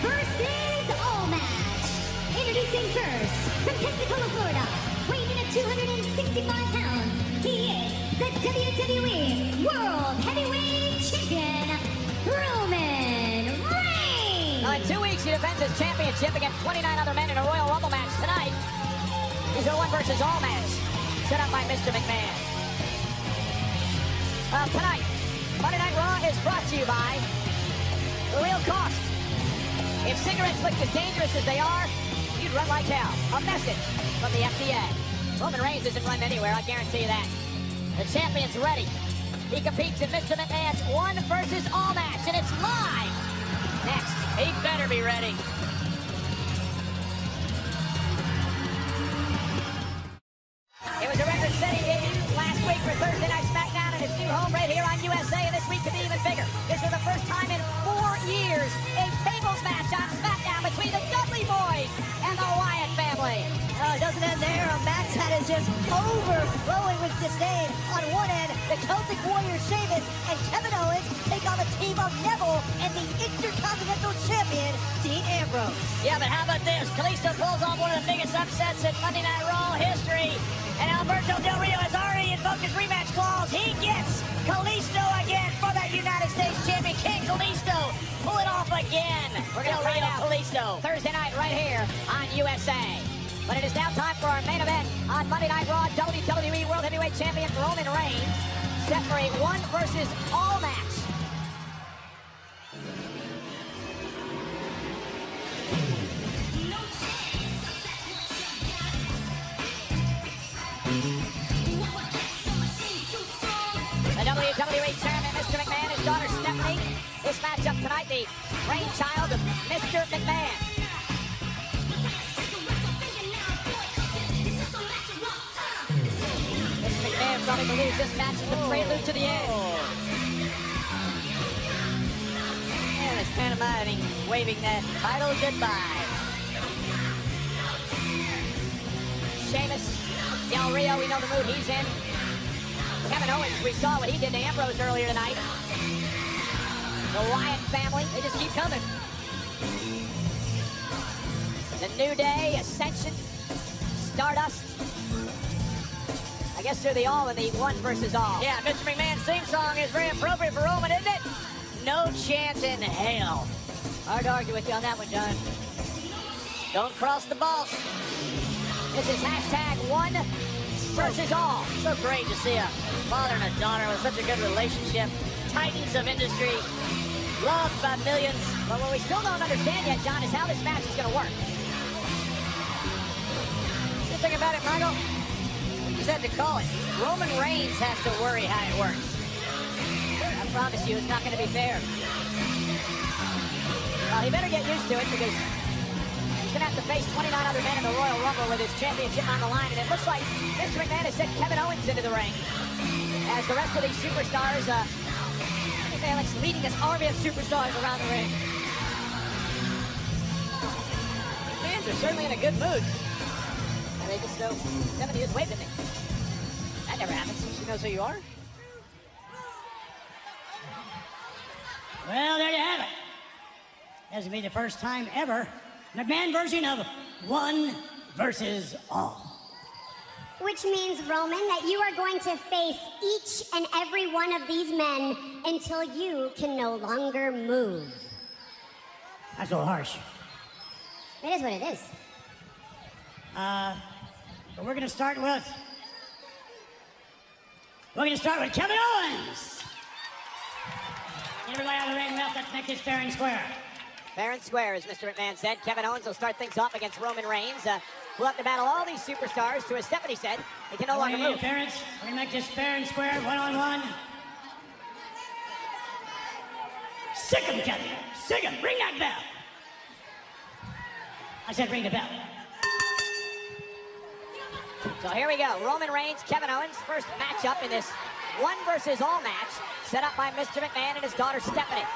versus all match. Introducing first, from Pensacola, Florida, weighing in at 265 pounds, he is the WWE World Heavyweight Champion, Roman Reigns. In 2 weeks, he defends his championship against 29 other men in a Royal Rumble match. Tonight, he's a 1 versus all match, set up by Mr. McMahon. Tonight, Monday Night Raw is brought to you by The Real Cost. If cigarettes looked as dangerous as they are, you'd run like hell. A message from the FDA. Roman Reigns isn't running anywhere, I guarantee you that. The champion's ready. He competes in Mr. McMahon's 1 versus all match, and it's live. Next, he better be ready. It was a record-setting debut last week for Thursday Night SmackDown and its new home right here on USA, and this week could be even bigger. This was the first time in 4 years a tables match on SmackDown between the Dudley Boys and the Wyatt family. It doesn't end there. Max head is just overflowing with disdain. On one end, the Celtic Warrior Sheamus and Kevin Owens take on the team of Neville and the Intercontinental Champion, Dean Ambrose. Yeah, but how about this? Kalisto pulls off one of the biggest upsets in Monday Night Raw history. And Alberto Del Rio has already invoked his rematch clause. He gets Kalisto again for that United States champion. King Kalisto, pull it off again. We're going to find out Kalisto Thursday night right here on USA. But it is now time for our main event on Monday Night Raw. WWE World Heavyweight Champion Roman Reigns set for a 1 versus all match. The WWE Chairman, Mr. McMahon, his daughter Stephanie. This matchup tonight, the brainchild of Mr. McMahon. Mr. McMahon probably believes this match is the prelude to the end. And it's pantomiming, waving that title goodbye. Del Rio, we know the mood he's in. Kevin Owens, we saw what he did to Ambrose earlier tonight. The Wyatt family, they just keep coming. The New Day, Ascension, Stardust. I guess they're the all in the one versus all. Yeah, Mr. McMahon's theme song is very appropriate for Roman, isn't it? No chance in hell. Hard to argue with you on that one, John. Don't cross the balls. This is hashtag one versus all. So great to see a father and a daughter with such a good relationship. Titans of industry, loved by millions. But what we still don't understand yet, John, is how this match is going to work. Good thing about it, Michael, we just had to call it. Roman Reigns has to worry how it works. I promise you, it's not going to be fair. Well, he better get used to it because he's going to have to face 29 other men in the Royal Rumble with his championship on the line. And it looks like Mr. McMahon has sent Kevin Owens into the ring as the rest of these superstars, they're like leading this army of superstars around the ring. Fans are certainly in a good mood. And they just so 70 years waved at me. That never happens. She knows who you are. Well, there you have it. This will be the first time ever McMahon version of one versus all. Which means, Roman, that you are going to face each and every one of these men until you can no longer move. That's a little harsh. It is what it is. But we're going to start with Kevin Owens. Everybody out of the ring, let's make this fair and square. Fair and square, as Mr. McMahon said. Kevin Owens will start things off against Roman Reigns. We'll have to battle all these superstars to, as Stephanie said, they can no longer move. Interference. We're going to make this fair and square, one-on-one. Sick him, Kevin. Sick him. Ring that bell. I said ring the bell. So here we go. Roman Reigns, Kevin Owens, first matchup in this one versus all match set up by Mr. McMahon and his daughter Stephanie.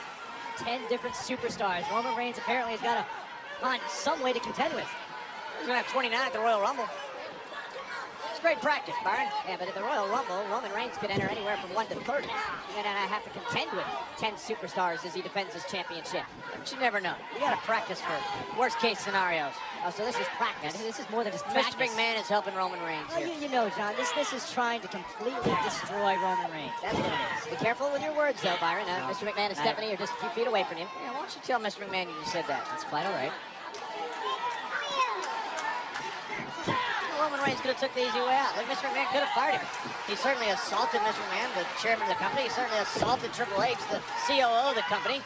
10 different superstars. Roman Reigns apparently has got to find some way to contend with. He's going to have 29 at the Royal Rumble. It's great practice, Byron. Yeah, but at the Royal Rumble, Roman Reigns could enter anywhere from 1 to 30. And then I have to contend with 10 superstars as he defends his championship. But you never know. You got to practice for worst-case scenarios. Oh, so this is practice. This is more than just practice. Mr. McMahon is helping Roman Reigns here. You know, John, this is trying to completely destroy Roman Reigns. That's what it is. Be careful with your words, though, Byron. Mr. McMahon and Stephanie are just a few feet away from him. Yeah, why don't you tell Mr. McMahon you just said that? That's quite all right. Roman Reigns could have took the easy way out. Like, Mr. McMahon could have fired him. He certainly assaulted Mr. McMahon, the chairman of the company. He certainly assaulted Triple H, the COO of the company.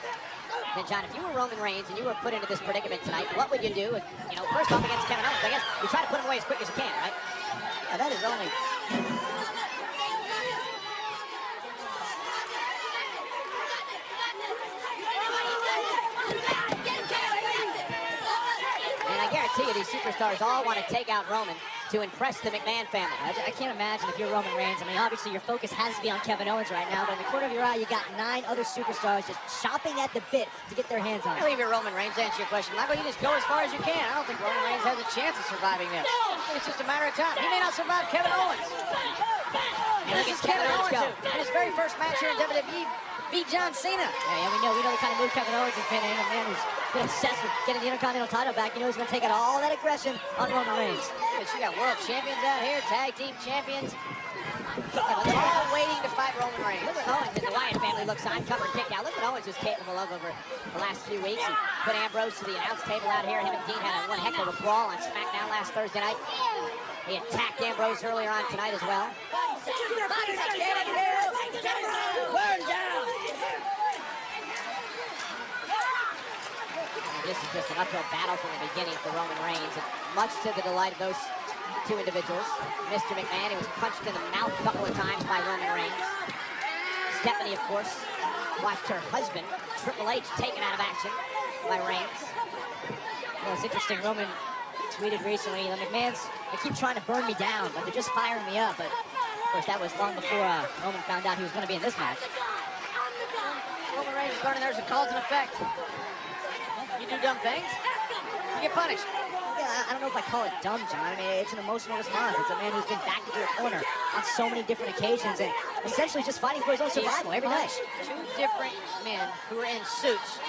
Then, John, if you were Roman Reigns and you were put into this predicament tonight, what would you do? You know, first off against Kevin Owens, I guess you try to put him away as quick as you can, right? Now, that is only... And I guarantee you, these superstars all want to take out Roman to impress the McMahon family. I can't imagine if you're Roman Reigns. I mean, obviously your focus has to be on Kevin Owens right now, but in the corner of your eye, you got 9 other superstars just chopping at the bit to get their hands on it. I leave your Roman Reigns to answer your question. Michael, you just go as far as you can. I don't think Roman Reigns has a chance of surviving this. I think it's just a matter of time. He may not survive Kevin Owens. And this is Kevin Owens, in his very first match here in WWE, beat John Cena. Yeah, we know the kind of move Kevin Owens has been in. A man who's been obsessed with getting the Intercontinental title back. You know he's going to take out all that aggression on Roman Reigns. Yeah, she got world champions out here, tag team champions. Yeah, they're all waiting to fight Roman Reigns. Look at Owens and the Wyatt family looks on, cover and kick out. Look what Owens is capable of over the last few weeks. He put Ambrose to the announce table out here. Him and Dean had one heck of a brawl on SmackDown last Thursday night. He attacked Ambrose earlier on tonight as well. Burn down! This is just an uphill battle from the beginning for Roman Reigns, and much to the delight of those two individuals. Mr. McMahon, he was punched in the mouth a couple of times by Roman Reigns. Stephanie, of course, watched her husband, Triple H, taken out of action by Reigns. Well, it's interesting, Roman tweeted recently, the McMahons, they keep trying to burn me down, but they're just firing me up. But, of course, that was long before Roman found out he was going to be in this match. Roman Reigns is burning theirs and cause and effect. You do dumb things, you get punished. Yeah, I don't know if I call it dumb, John. I mean, it's an emotional response. It's a man who's been backed into a corner on so many different occasions and essentially just fighting for his own survival every night. Two different men who are in suits,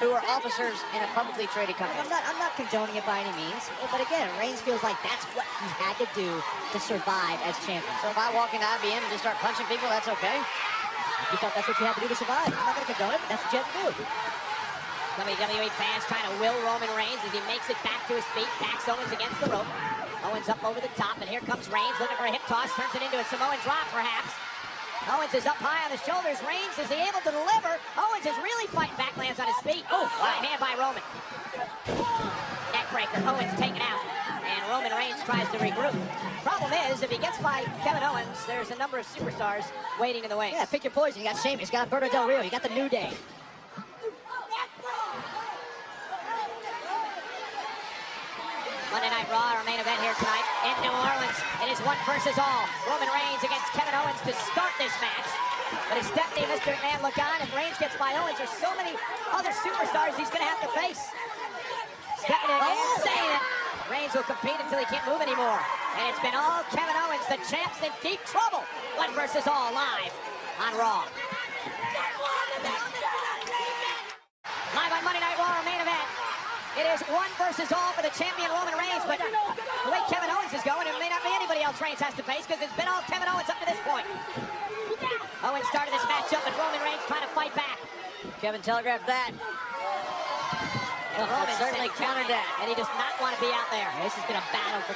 who are officers in a publicly traded company. I'm not condoning it by any means, but again, Reigns feels like that's what he had to do to survive as champion. So if I walk into IBM and just start punching people, that's okay? You thought that's what you had to do to survive. I'm not going to condone it, but that's what you have to do. WWE fans trying to will Roman Reigns as he makes it back to his feet, backs Owens against the rope. Owens up over the top, and here comes Reigns looking for a hip toss, turns it into a Samoan drop, perhaps. Owens is up high on the shoulders. Reigns, is he able to deliver? Owens is really fighting back, lands on his feet. Oh, right hand by Roman. Neckbreaker, Owens taken out, and Roman Reigns tries to regroup. Problem is, if he gets by Kevin Owens, there's a number of superstars waiting in the wings. Yeah, pick your poison. You got Sheamus, you got Alberto Del Rio, you got the New Day. Monday Night Raw, our main event here tonight in New Orleans. It is one versus all. Roman Reigns against Kevin Owens to start this match. But if Stephanie, Mr. McMahon, look on. If Reigns gets by Owens, there's so many other superstars he's going to have to face. Stephanie McMahon saying it. Reigns will compete until he can't move anymore. And it's been all Kevin Owens, the champ's in deep trouble. One versus all live on Raw. Live on Monday Night Raw, our main event. It is one versus all for the champion Roman Reigns, but the way Kevin Owens is going, it may not be anybody else Reigns has to face because it's been all Kevin Owens up to this point. Owens started this matchup and Roman Reigns trying to fight back. Kevin telegraphed that. Well, Roman certainly countered that, and he does not want to be out there. This has been a battle for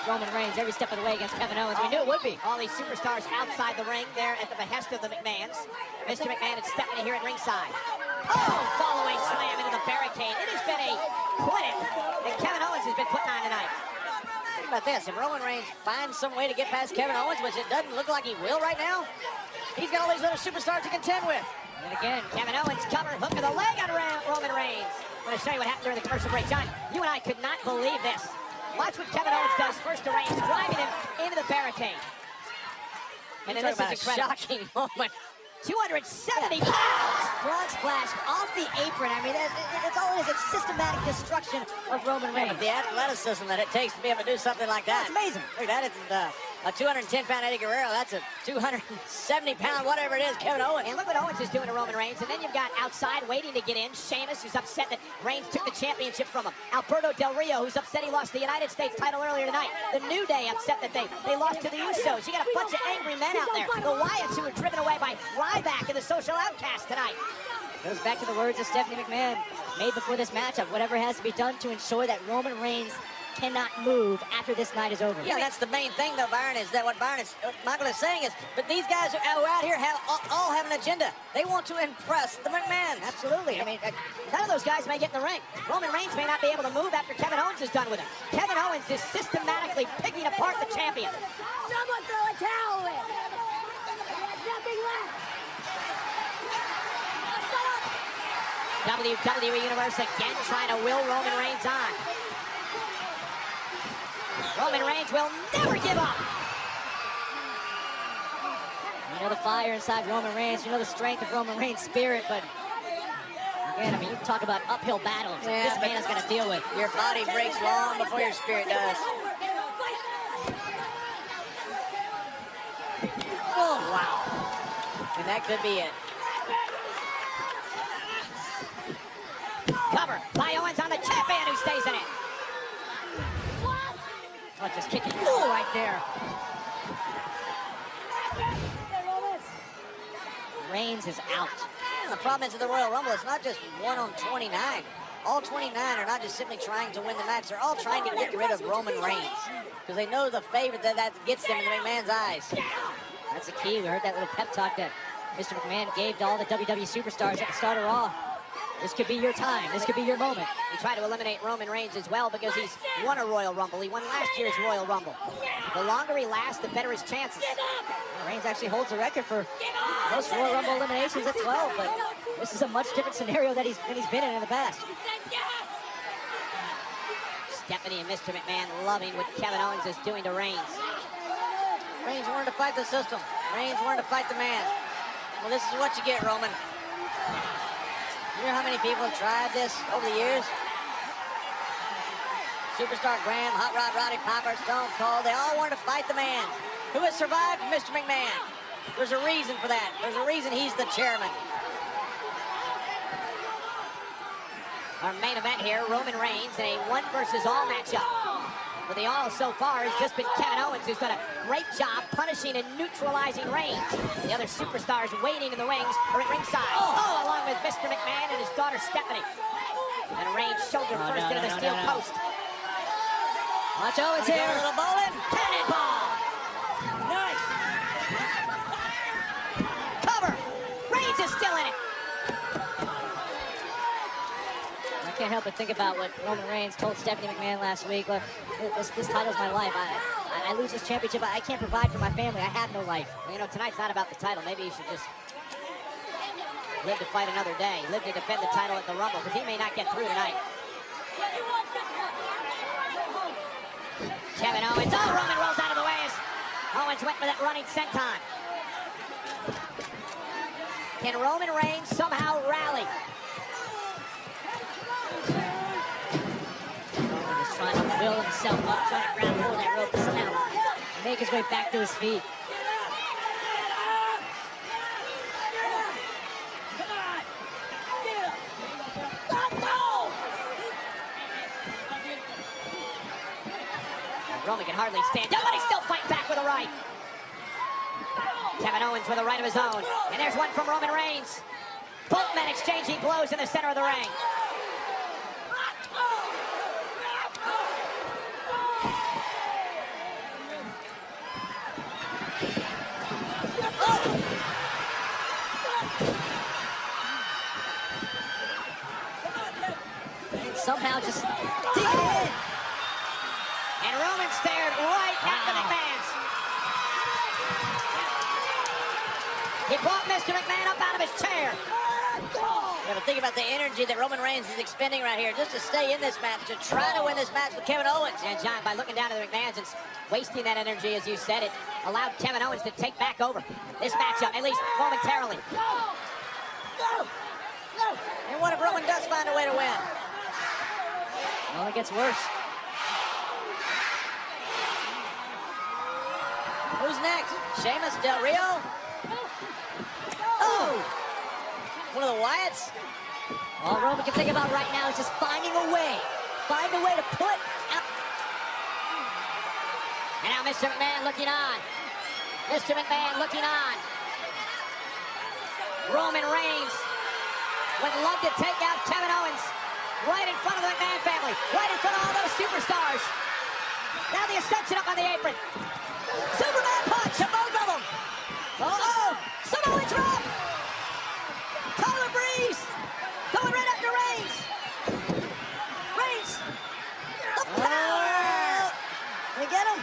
Roman Reigns every step of the way against Kevin Owens. We knew it would be. All these superstars outside the ring there at the behest of the McMahons. Mr. McMahon and Stephanie here at ringside. Oh, follow-away slam into the barricade. It has been a clinic that Kevin Owens has been putting on tonight. Think about this. If Roman Reigns finds some way to get past Kevin Owens, which it doesn't look like he will right now, he's got all these other superstars to contend with. And again, Kevin Owens covered, hook of the leg on Roman Reigns. I'm going to show you what happened during the commercial break. John, you and I could not believe this. Watch what Kevin Owens does first to Reigns, driving him into the barricade. And then this is incredible. Shocking moment. 270 pounds! Frog splash off the apron. I mean, that's all it is. It's systematic destruction of Roman Reigns. The athleticism that it takes to be able to do something like that. That's amazing. Look at that. It's a 210-pound Eddie Guerrero. That's a 270-pound whatever it is, Kevin Owens. And look what Owens is doing to Roman Reigns. And then you've got outside waiting to get in Sheamus, who's upset that Reigns took the championship from him. Alberto Del Rio, who's upset he lost the United States title earlier tonight. The New Day upset that they lost to the Usos. You got a bunch of angry men out there. The Wyatts, who were driven away by Ryback and the Social Outcast tonight. Goes back to the words of Stephanie McMahon made before this matchup. Whatever has to be done to ensure that Roman Reigns cannot move after this night is over. Yeah, that's the main thing, though, Byron, is that what Michael is saying is, but these guys who are out here all have an agenda. They want to impress the McMahons. Absolutely. I mean, none of those guys may get in the ring. Roman Reigns may not be able to move after Kevin Owens is done with him. Kevin Owens is systematically picking apart the champion. Someone throw a towel in. There's nothing left. WWE Universe again trying to will Roman Reigns on. Roman Reigns will never give up. You know the fire inside Roman Reigns. You know the strength of Roman Reigns' spirit, but again, I mean, you talk about uphill battles that this man is going to deal with. Your body breaks long before your spirit does. Oh, wow. And that could be it. Cover by Owens on the champion who stays in it. Oh, just kicking. Oh, right there. Reigns is out. And the problem is in the Royal Rumble, it's not just 1 on 29. All 29 are not just simply trying to win the match. They're all trying to get rid of Roman Reigns because they know the favor that gets them in the McMahon's eyes. That's the key. We heard that little pep talk that Mr. McMahon gave to all the WWE superstars at the start of Raw. This could be your time. This could be your moment. He tried to eliminate Roman Reigns as well because he's won a Royal Rumble. He won last year's Royal Rumble. The longer he lasts, the better his chances. Reigns actually holds the record for most Royal Rumble eliminations at 12, but this is a much different scenario than he's been in the past. Stephanie and Mr. McMahon loving what Kevin Owens is doing to Reigns. Reigns wanted to fight the system. Reigns wanted to fight the man. Well, this is what you get, Roman. You know how many people have tried this over the years? Superstar Graham, Hot Rod Roddy Piper, Stone Cold, they all wanted to fight the man who has survived Mr. McMahon. There's a reason for that. There's a reason he's the chairman. Our main event here, Roman Reigns in a 1 versus all matchup. But the all so far has just been Kevin Owens, who's done a great job punishing and neutralizing Reigns. The other superstars waiting in the wings are at ringside. Oh, along with Mr. McMahon and his daughter Stephanie. And Reigns shoulder first into the steel post. Watch Owens here. A little bowling. Cannonball. Nice. Cover. Reigns is still in it. I can't help but think about what Roman Reigns told Stephanie McMahon last week. Look, this title's my life. I lose this championship. I can't provide for my family. I have no life. Well, you know, tonight's not about the title. Maybe you should just live to fight another day. Live to defend the title at the Rumble, because he may not get through tonight. Kevin Owens. Oh, Roman rolls out of the way as Owens went for that running senton. Can Roman Reigns somehow rally? Roman is trying to will himself up, trying to grab hold of that rope somehow, make his way back to his feet. Roman can hardly stand up, but he's still fighting back with a right. Kevin Owens with a right of his own. And there's one from Roman Reigns. Both men exchanging blows in the center of the ring. Somehow just dig it in. And Roman stared right at the McMahons. He brought Mr. McMahon up out of his chair. Yeah, but think about the energy that Roman Reigns is expending right here just to stay in this match, to try to win this match with Kevin Owens. And John, by looking down to the McMahons and wasting that energy, as you said, it allowed Kevin Owens to take back over this matchup, at least momentarily. And what if Roman does find a way to win? Well, it gets worse. Who's next? Sheamus, Del Rio? Oh! One of the Wyatts? All Roman can think about right now is just finding a way. Find a way to put out. And now Mr. McMahon looking on. Mr. McMahon looking on. Roman Reigns would love to take out Kevin Owens right in front of the McMahon family, right in front of all those superstars. Now the Ascension up on the apron. Superman punch of both of them. Uh-oh! Samoa drop! Tyler Breeze going right after Reigns. Reigns! The power! Can we get him?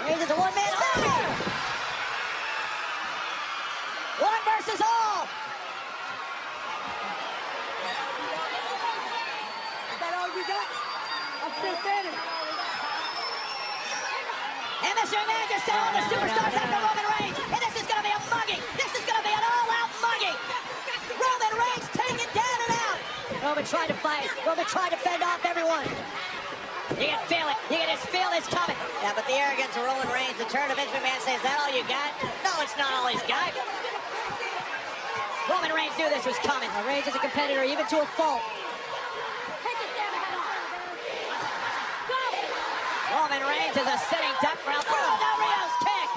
Reigns is a one-man army! 1 versus all! And Mr. McMahon just said all the superstars after Roman Reigns. And this is going to be a mugging. This is going to be an all-out mugging. Roman Reigns taken down and out. Roman trying to fight. Roman trying to fend off everyone. You can feel it. You can just feel this coming. Yeah, but the arrogance of Roman Reigns, the turn of Vince McMahon says, is that all you got? No, it's not all he's got. Roman Reigns knew this was coming. Reigns is a competitor, even to a fault. Roman Reigns is a sitting duck for Del Rio's kick.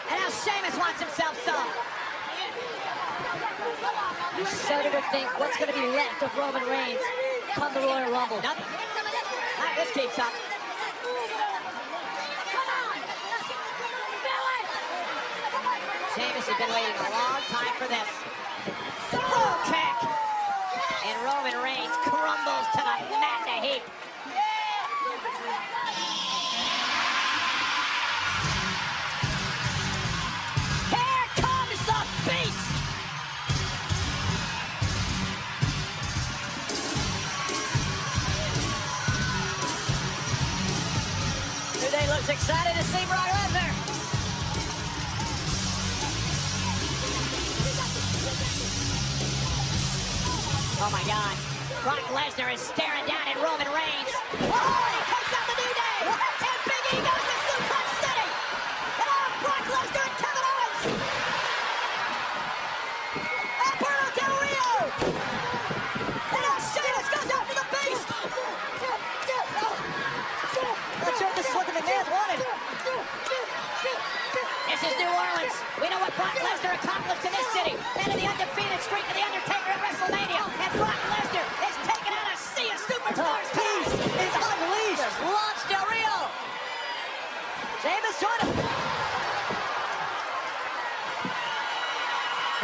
And now Sheamus wants himself some. You shudder to think what's going to be left of Roman Reigns come the Royal Rumble. Nothing. Right, this keeps up. Sheamus has been waiting a long time for this. Full kick. And Roman Reigns crumbles to the mat in a heap. Here comes the beast! Today looks excited to see Brock Lesnar. Oh my God. Brock Lesnar is staring down at Roman Reigns. Oh, he takes out the New Day. And Big E goes to Suplex City. And now Brock Lesnar and Kevin Owens. Alberto Del Rio. And now Sheamus goes after the Beast. Not sure if this is what the McMahons wanted. This is New Orleans. We know what Brock Lesnar accomplished in this city. And in the undefeated streak of The Undertaker at WrestleMania. And Brock Lesnar is taking out a sea of superstars. Beast is unleashed. Launched Del Rio. Sheamus joined him.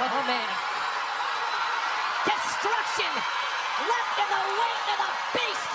Oh, man. Destruction left in the wake of the Beast.